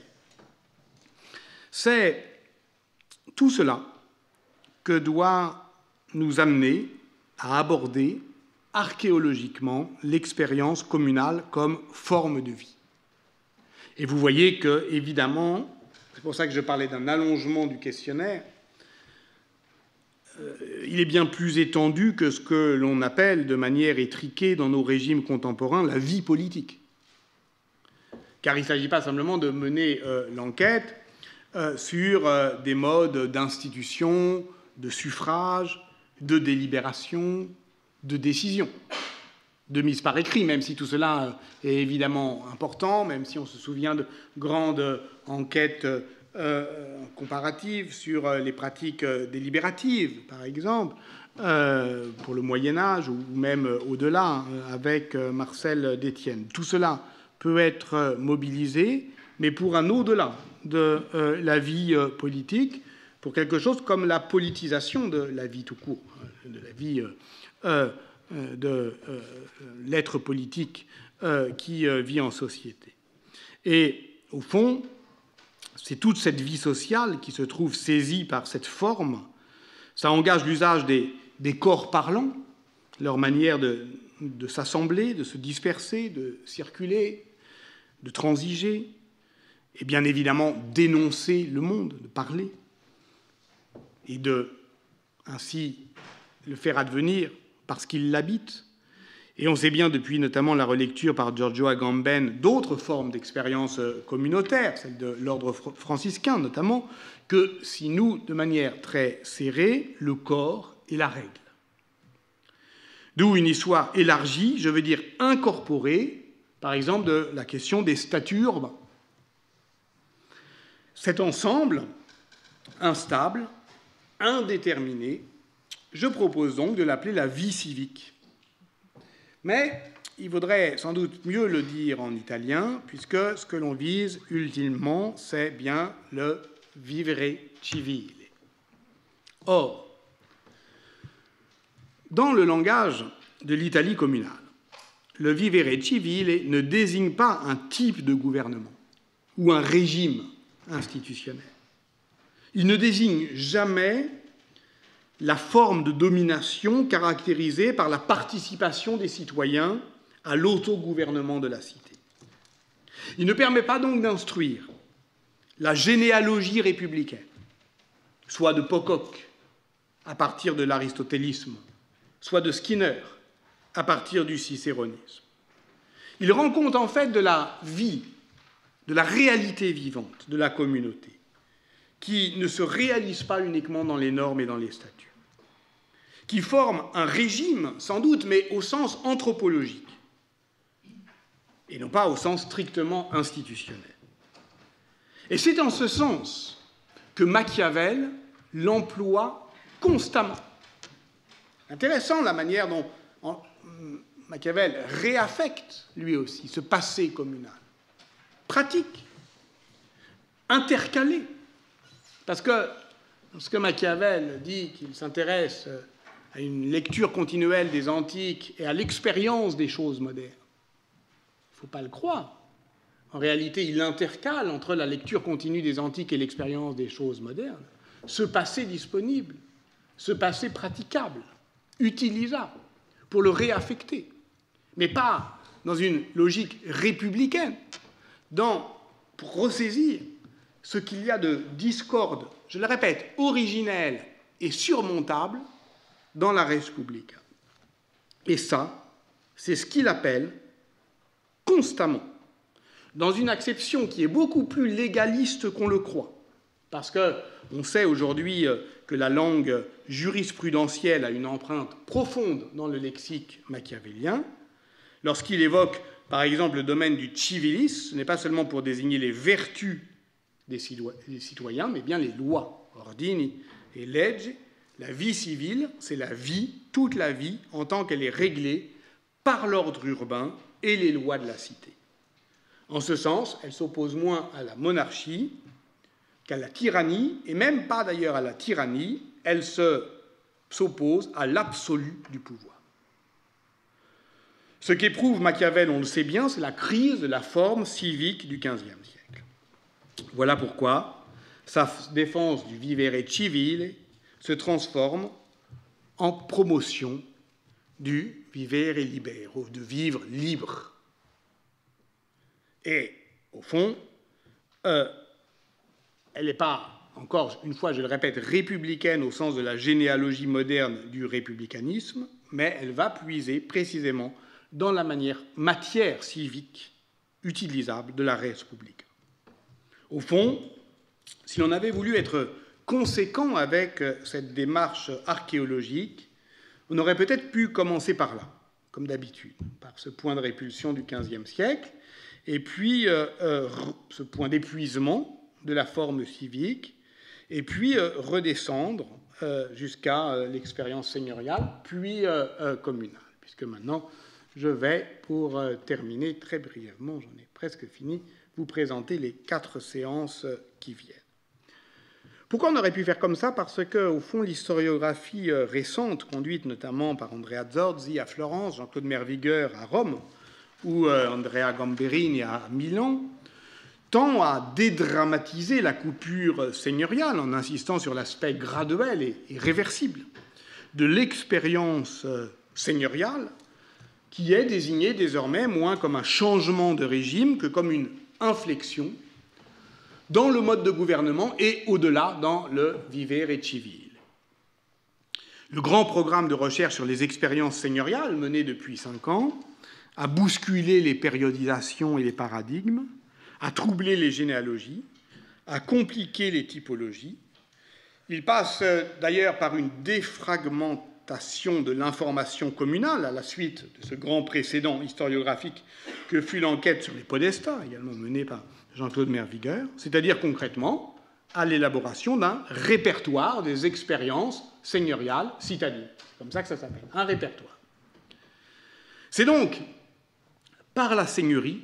C'est tout cela que doit nous amener à aborder archéologiquement l'expérience communale comme forme de vie. Et vous voyez que, évidemment, c'est pour ça que je parlais d'un allongement du questionnaire, il est bien plus étendu que ce que l'on appelle de manière étriquée dans nos régimes contemporains la vie politique. Car il ne s'agit pas simplement de mener l'enquête sur des modes d'institution, de suffrage, de délibération, de décision, de mise par écrit, même si tout cela est évidemment important, même si on se souvient de grandes enquêtes comparatives sur les pratiques délibératives, par exemple, pour le Moyen-Âge ou même au-delà, avec Marcel Détienne. Tout cela peut être mobilisé, mais pour un au-delà de la vie politique, pour quelque chose comme la politisation de la vie tout court, de la vie de l'être politique qui vit en société. Et au fond, c'est toute cette vie sociale qui se trouve saisie par cette forme. Ça engage l'usage des corps parlants, leur manière de s'assembler, de se disperser, de circuler, de transiger, et bien évidemment d'énoncer le monde, de parler, et de ainsi le faire advenir parce qu'il l'habite. Et on sait bien depuis notamment la relecture par Giorgio Agamben d'autres formes d'expérience communautaire, celle de l'ordre franciscain notamment, que si nous, de manière très serrée, le corps est la règle. D'où une histoire élargie, je veux dire incorporée, par exemple, de la question des statuts urbains. Cet ensemble instable, indéterminé, je propose donc de l'appeler la vie civique. Mais il vaudrait sans doute mieux le dire en italien, puisque ce que l'on vise ultimement, c'est bien le vivere civile. Or, dans le langage de l'Italie communale, le vivere civile ne désigne pas un type de gouvernement ou un régime institutionnel. Il ne désigne jamais la forme de domination caractérisée par la participation des citoyens à l'autogouvernement de la cité. Il ne permet pas donc d'instruire la généalogie républicaine, soit de Pocock à partir de l'aristotélisme, soit de Skinner à partir du cicéronisme. Il rend compte en fait de la vie, de la réalité vivante de la communauté, qui ne se réalise pas uniquement dans les normes et dans les statuts, qui forme un régime, sans doute, mais au sens anthropologique, et non pas au sens strictement institutionnel. Et c'est en ce sens que Machiavel l'emploie constamment. Intéressant la manière dont Machiavel réaffecte, lui aussi, ce passé communal. Pratique, intercalé. Parce que lorsque Machiavel dit qu'il s'intéresse à une lecture continuelle des antiques et à l'expérience des choses modernes, il ne faut pas le croire. En réalité, il intercale entre la lecture continue des antiques et l'expérience des choses modernes ce passé disponible, ce passé praticable, utilisable, pour le réaffecter. Mais pas dans une logique républicaine, pour ressaisir ce qu'il y a de discorde, je le répète, originelle et surmontable dans la res publica. Et ça, c'est ce qu'il appelle constamment, dans une acception qui est beaucoup plus légaliste qu'on le croit, parce qu'on sait aujourd'hui que la langue jurisprudentielle a une empreinte profonde dans le lexique machiavélien. Lorsqu'il évoque, par exemple, le domaine du civilis, ce n'est pas seulement pour désigner les vertus des citoyens, mais bien les lois, ordini et legge. La vie civile, c'est la vie, toute la vie, en tant qu'elle est réglée par l'ordre urbain et les lois de la cité. En ce sens, elle s'oppose moins à la monarchie qu'à la tyrannie, et même pas d'ailleurs à la tyrannie, elle s'oppose à l'absolu du pouvoir. Ce qu'éprouve Machiavel, on le sait bien, c'est la crise de la forme civique du XVe siècle. Voilà pourquoi sa défense du vivere civile se transforme en promotion du vivere libero, de vivre libre. Et, au fond, elle n'est pas, encore une fois, je le répète, républicaine au sens de la généalogie moderne du républicanisme, mais elle va puiser précisément dans la matière civique utilisable de la res publica. Au fond, si l'on avait voulu être conséquent avec cette démarche archéologique, on aurait peut-être pu commencer par là, comme d'habitude, par ce point de répulsion du XVe siècle, et puis ce point d'épuisement de la forme civique, et puis redescendre jusqu'à l'expérience seigneuriale, puis communale, puisque maintenant, je vais, pour terminer très brièvement, j'en ai presque fini, vous présenter les 4 séances qui viennent. Pourquoi on aurait pu faire comme ça? Parce que, au fond, l'historiographie récente, conduite notamment par Andrea Zorzi à Florence, Jean-Claude Mervigueur à Rome, ou Andrea Gamberini à Milan, tend à dédramatiser la coupure seigneuriale en insistant sur l'aspect graduel et réversible de l'expérience seigneuriale, qui est désignée désormais moins comme un changement de régime que comme une inflexion dans le mode de gouvernement et, au-delà, dans le vivere civile. Le grand programme de recherche sur les expériences seigneuriales, mené depuis 5 ans, a bousculé les périodisations et les paradigmes, a troublé les généalogies, a compliqué les typologies. Il passe d'ailleurs par une défragmentation de l'information communale à la suite de ce grand précédent historiographique que fut l'enquête sur les podestats, également menée par Jean-Claude Mervigueur, c'est-à-dire concrètement à l'élaboration d'un répertoire des expériences seigneuriales citadines. C'est comme ça que ça s'appelle, un répertoire. C'est donc par la seigneurie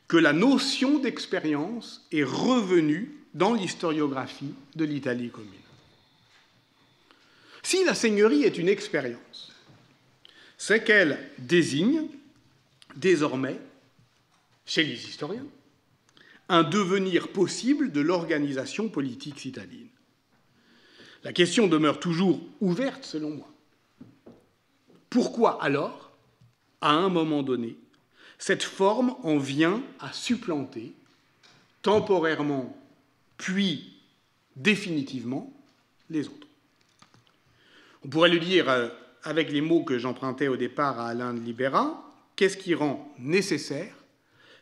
que la notion d'expérience est revenue dans l'historiographie de l'Italie commune. Si la seigneurie est une expérience, c'est qu'elle désigne désormais, chez les historiens, un devenir possible de l'organisation politique citadine. La question demeure toujours ouverte, selon moi. Pourquoi alors, à un moment donné, cette forme en vient à supplanter, temporairement puis définitivement, les autres? On pourrait le dire avec les mots que j'empruntais au départ à Alain de Libera, qu'est-ce qui rend nécessaire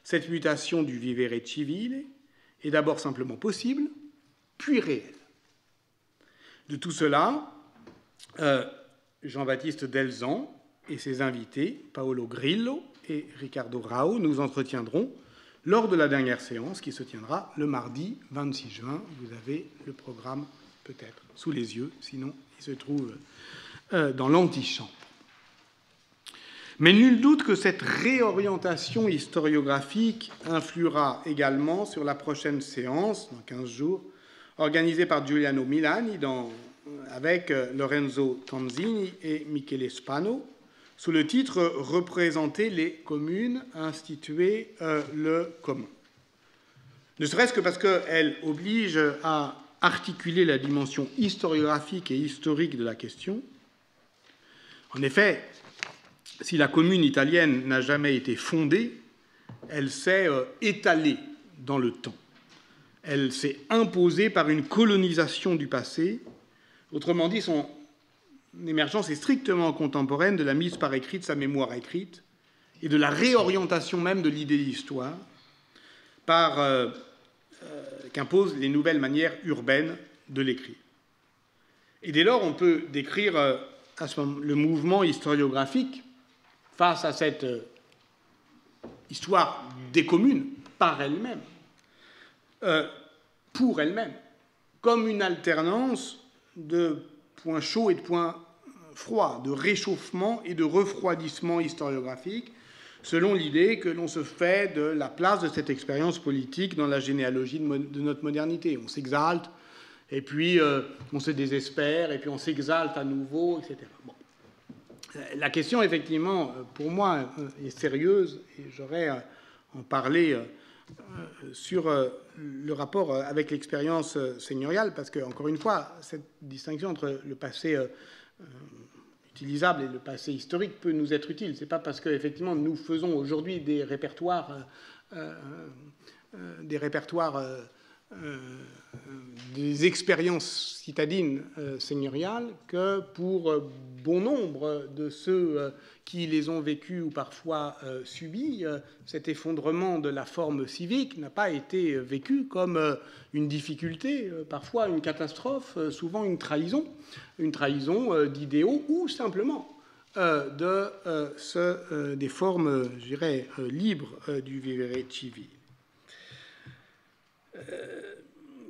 cette mutation du vivere civile est d'abord simplement possible, puis réelle. De tout cela, Jean-Baptiste Delzan et ses invités, Paolo Grillo et Riccardo Rao, nous entretiendront lors de la dernière séance qui se tiendra le mardi 26 juin. Vous avez le programme peut-être sous les yeux, sinon il se trouve dans l'antichambre. Mais nul doute que cette réorientation historiographique influera également sur la prochaine séance, dans 15 jours, organisée par Giuliano Milani avec Lorenzo Tanzini et Michele Spano, sous le titre « Représenter les communes, instituer le commun ». Ne serait-ce que parce qu'elle oblige à articuler la dimension historiographique et historique de la question. En effet, si la commune italienne n'a jamais été fondée, elle s'est étalée dans le temps. Elle s'est imposée par une colonisation du passé. Autrement dit, son émergence est strictement contemporaine de la mise par écrit de sa mémoire écrite et de la réorientation même de l'idée d'histoire qu'imposent les nouvelles manières urbaines de l'écrire. Et dès lors, on peut décrire le mouvement historiographique face à cette histoire des communes par elle-même, pour elle-même, comme une alternance de points chauds et de points froids, de réchauffement et de refroidissement historiographique, selon l'idée que l'on se fait de la place de cette expérience politique dans la généalogie de notre modernité. On s'exalte, et puis on se désespère, et puis on s'exalte à nouveau, etc. Bon. La question, effectivement, pour moi, est sérieuse, et j'aurais en parler sur le rapport avec l'expérience seigneuriale, parce que, encore une fois, cette distinction entre le passé utilisable et le passé historique peut nous être utile. Ce n'est pas parce qu'effectivement nous faisons aujourd'hui des répertoires des expériences citadines seigneuriales que pour bon nombre de ceux qui les ont vécues ou parfois subis, cet effondrement de la forme civique n'a pas été vécu comme une difficulté, parfois une catastrophe, souvent une trahison d'idéaux ou simplement des formes, je dirais, libres du vivere civile.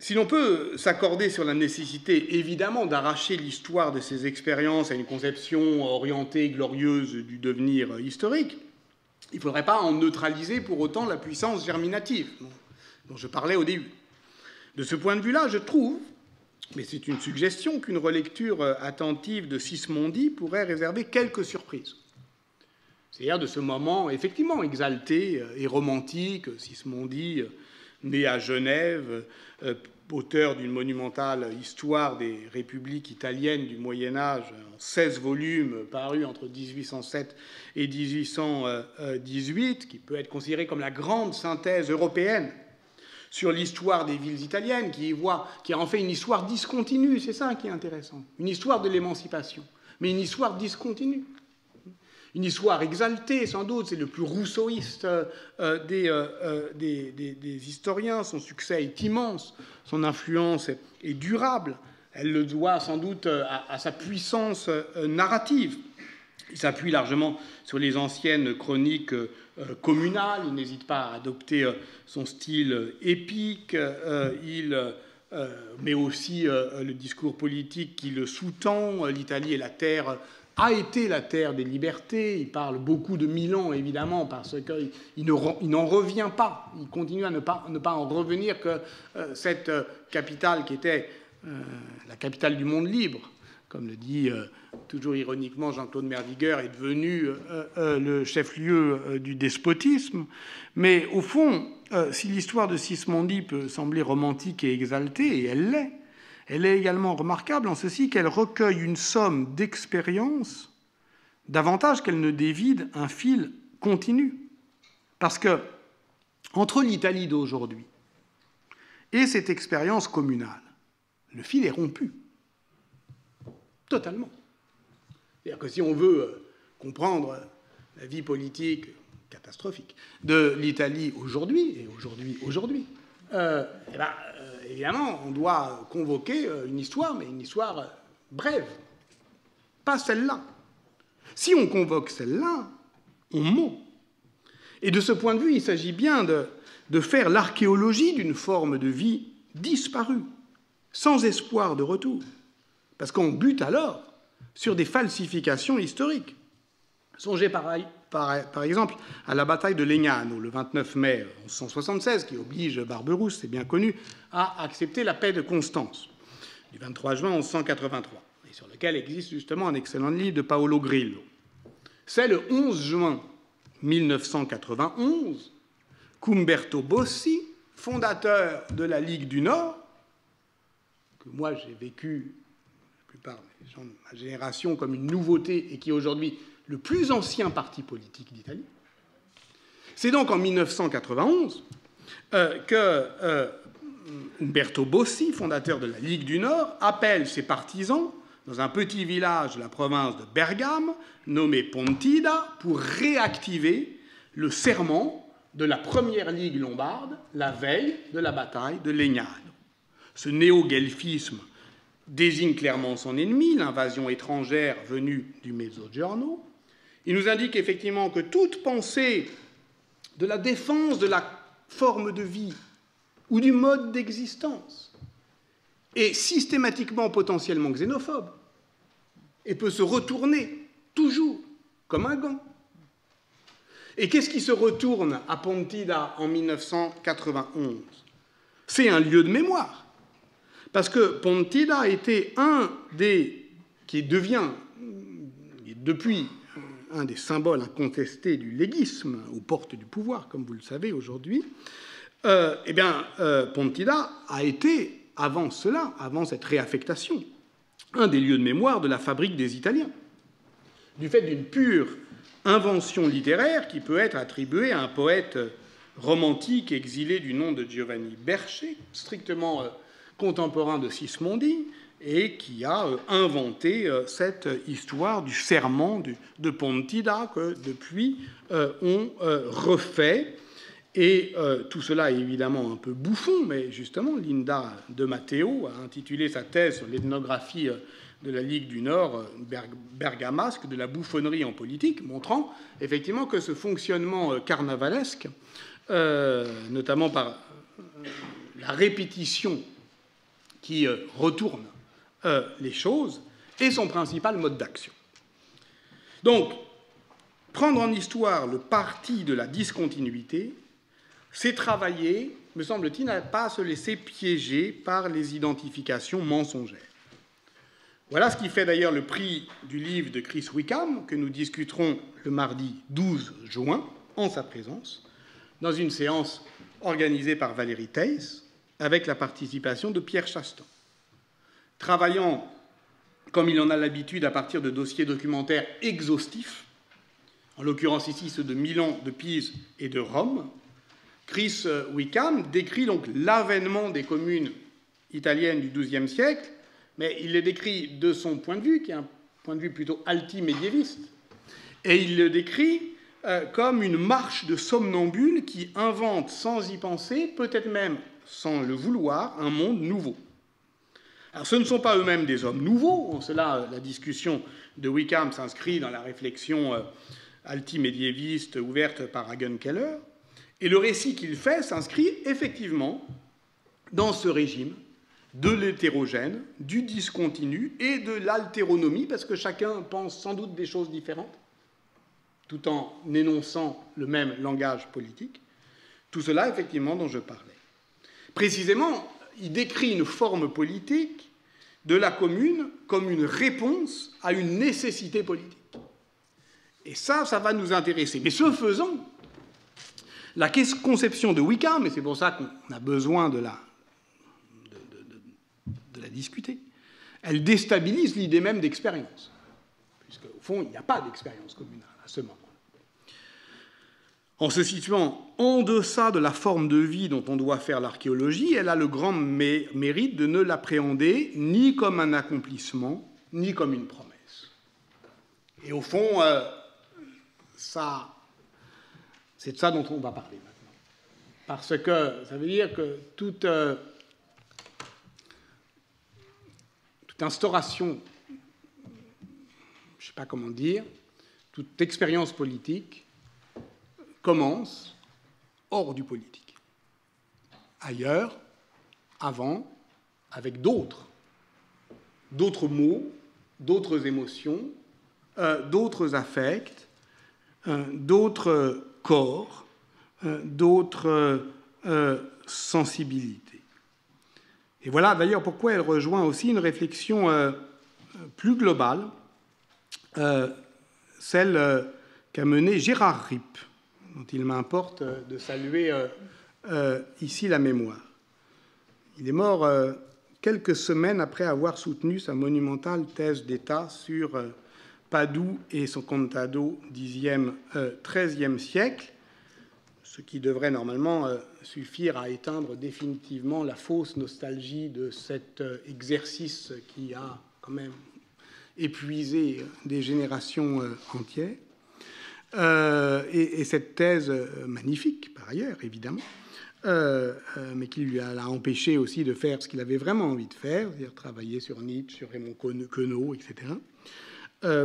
Si l'on peut s'accorder sur la nécessité, évidemment, d'arracher l'histoire de ces expériences à une conception orientée, glorieuse du devenir historique, il ne faudrait pas en neutraliser pour autant la puissance germinative dont je parlais au début. De ce point de vue-là, je trouve, mais c'est une suggestion, qu'une relecture attentive de Sismondi pourrait réserver quelques surprises. C'est-à-dire de ce moment effectivement exalté et romantique, Sismondi, né à Genève, auteur d'une monumentale histoire des républiques italiennes du Moyen-Âge, en 16 volumes parus entre 1807 et 1818, qui peut être considérée comme la grande synthèse européenne sur l'histoire des villes italiennes, qui en fait une histoire discontinue, c'est ça qui est intéressant, une histoire de l'émancipation, mais une histoire discontinue. Une histoire exaltée, sans doute, c'est le plus rousseauiste des historiens. Son succès est immense, son influence est durable. Elle le doit sans doute à sa puissance narrative. Il s'appuie largement sur les anciennes chroniques communales. Il n'hésite pas à adopter son style épique. Mais aussi le discours politique qui le sous-tend. L'Italie est la terre a été la terre des libertés. Il parle beaucoup de Milan, évidemment, parce qu'il n'en revient pas. Il continue à ne pas en revenir que cette capitale qui était la capitale du monde libre, comme le dit toujours ironiquement Jean-Claude Merviguer, est devenue le chef-lieu du despotisme. Mais au fond, si l'histoire de Sismondi peut sembler romantique et exaltée, et elle l'est, elle est également remarquable en ceci qu'elle recueille une somme d'expériences davantage qu'elle ne dévide un fil continu. Parce que, entre l'Italie d'aujourd'hui et cette expérience communale, le fil est rompu. Totalement. C'est-à-dire que si on veut comprendre la vie politique catastrophique de l'Italie aujourd'hui, et aujourd'hui, évidemment, on doit convoquer une histoire, mais une histoire brève, pas celle-là. Si on convoque celle-là, on ment. Et de ce point de vue, il s'agit bien de faire l'archéologie d'une forme de vie disparue, sans espoir de retour, parce qu'on bute alors sur des falsifications historiques. Songez par exemple à la bataille de Legnano, le 29 mai 1176, qui oblige Barberousse, c'est bien connu, à accepter la paix de Constance, du 23 juin 1183, et sur lequel existe justement un excellent livre de Paolo Grillo. C'est le 11 juin 1991 qu'Umberto Bossi, fondateur de la Ligue du Nord, que moi j'ai vécu, la plupart des gens de ma génération, comme une nouveauté, et qui aujourd'hui le plus ancien parti politique d'Italie. C'est donc en 1991 que Umberto Bossi, fondateur de la Ligue du Nord, appelle ses partisans dans un petit village de la province de Bergame, nommé Pontida, pour réactiver le serment de la première Ligue lombarde la veille de la bataille de Legnano. Ce néo-guelfisme désigne clairement son ennemi, l'invasion étrangère venue du Mezzogiorno. Il nous indique effectivement que toute pensée de la défense de la forme de vie ou du mode d'existence est systématiquement potentiellement xénophobe et peut se retourner toujours comme un gant. Et qu'est-ce qui se retourne à Pontida en 1991? C'est un lieu de mémoire. Parce que Pontida était qui devient depuis un des symboles incontestés du léguisme aux portes du pouvoir, comme vous le savez aujourd'hui. Pontida a été, avant cela, avant cette réaffectation, un des lieux de mémoire de la fabrique des Italiens, du fait d'une pure invention littéraire qui peut être attribuée à un poète romantique exilé du nom de Giovanni Berchet, strictement contemporain de Sismondi, et qui a inventé cette histoire du serment de Pontida que, depuis, on refait. Et tout cela est évidemment un peu bouffon, mais justement, Linda de Matteo a intitulé sa thèse sur l'ethnographie de la Ligue du Nord bergamasque de la bouffonnerie en politique, montrant effectivement que ce fonctionnement carnavalesque, notamment par la répétition qui retourne les choses, est son principal mode d'action. Donc, prendre en histoire le parti de la discontinuité, c'est travailler, me semble-t-il, à ne pas se laisser piéger par les identifications mensongères. Voilà ce qui fait d'ailleurs le prix du livre de Chris Wickham, que nous discuterons le mardi 12 juin, en sa présence, dans une séance organisée par Valérie Theiss, avec la participation de Pierre Chastan. Travaillant, comme il en a l'habitude, à partir de dossiers documentaires exhaustifs, en l'occurrence ici ceux de Milan, de Pise et de Rome, Chris Wickham décrit donc l'avènement des communes italiennes du XIIe siècle, mais il le décrit de son point de vue, qui est un point de vue plutôt altimédiéviste, et il le décrit comme une marche de somnambules qui invente sans y penser, peut-être même sans le vouloir, un monde nouveau. Alors ce ne sont pas eux-mêmes des hommes nouveaux, en cela la discussion de Wickham s'inscrit dans la réflexion altimédiéviste ouverte par Hagenkeller, et le récit qu'il fait s'inscrit effectivement dans ce régime de l'hétérogène, du discontinu et de l'altéronomie, parce que chacun pense sans doute des choses différentes, tout en énonçant le même langage politique. Tout cela, effectivement, dont je parlais. Précisément, il décrit une forme politique de la commune comme une réponse à une nécessité politique. Et ça va nous intéresser. Mais ce faisant, la conception de Wickham, et c'est pour ça qu'on a besoin de la discuter, elle déstabilise l'idée même d'expérience, puisqu'au fond, il n'y a pas d'expérience communale à ce moment. En se situant en deçà de la forme de vie dont on doit faire l'archéologie, elle a le grand mérite de ne l'appréhender ni comme un accomplissement, ni comme une promesse. Et au fond, c'est de ça dont on va parler maintenant. Parce que ça veut dire que toute instauration, je ne sais pas comment dire, toute expérience politique commence hors du politique. Ailleurs, avant, avec d'autres mots, d'autres émotions, d'autres affects, d'autres corps, d'autres sensibilités. Et voilà d'ailleurs pourquoi elle rejoint aussi une réflexion plus globale, celle qu'a menée Gérard Ripp, dont il m'importe de saluer ici la mémoire. Il est mort quelques semaines après avoir soutenu sa monumentale thèse d'État sur Padoue et son contado, 10e, 13e siècle, ce qui devrait normalement suffire à éteindre définitivement la fausse nostalgie de cet exercice qui a quand même épuisé des générations entières. Et cette thèse magnifique, par ailleurs, évidemment, mais qui l'a empêché aussi de faire ce qu'il avait vraiment envie de faire, c'est-à-dire travailler sur Nietzsche, sur Raymond Queneau, etc.,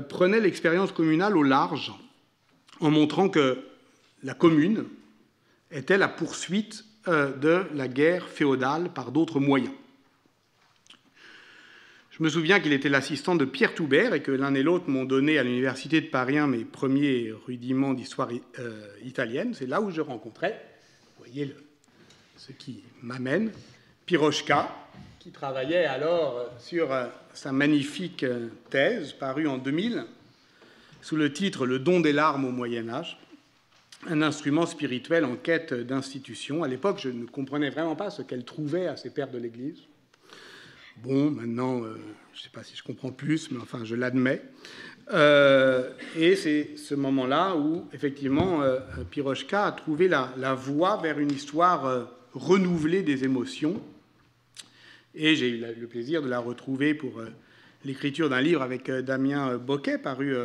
prenait l'expérience communale au large, en montrant que la commune était la poursuite de la guerre féodale par d'autres moyens. Je me souviens qu'il était l'assistant de Pierre Toubert et que l'un et l'autre m'ont donné à l'université de Paris mes premiers rudiments d'histoire italienne. C'est là où je rencontrais, vous voyez ce qui m'amène, Pirochka, qui travaillait alors sur sa magnifique thèse parue en 2000 sous le titre « Le don des larmes au Moyen-Âge », un instrument spirituel en quête d'institution. À l'époque, je ne comprenais vraiment pas ce qu'elle trouvait à ces pères de l'Église. Bon, maintenant, je ne sais pas si je comprends plus, mais enfin, je l'admets. Et c'est ce moment-là où, effectivement, Pirochka a trouvé la voie vers une histoire renouvelée des émotions. Et j'ai eu le plaisir de la retrouver pour l'écriture d'un livre avec Damien Boquet, paru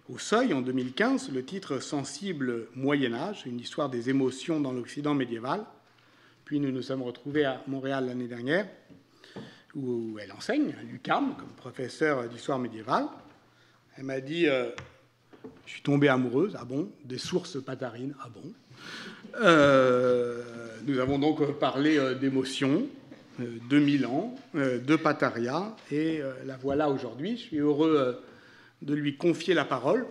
au Seuil en 2015, le titre « Sensible Moyen-Âge, une histoire des émotions dans l'Occident médiéval ». Puis nous nous sommes retrouvés à Montréal l'année dernière, où elle enseigne à l'UQAM comme professeure d'histoire médiévale. Elle m'a dit je suis tombée amoureuse, ah bon, des sources patharines, ah bon. Nous avons donc parlé d'émotions, 2000 ans, de Pataria, et la voilà aujourd'hui. Je suis heureux de lui confier la parole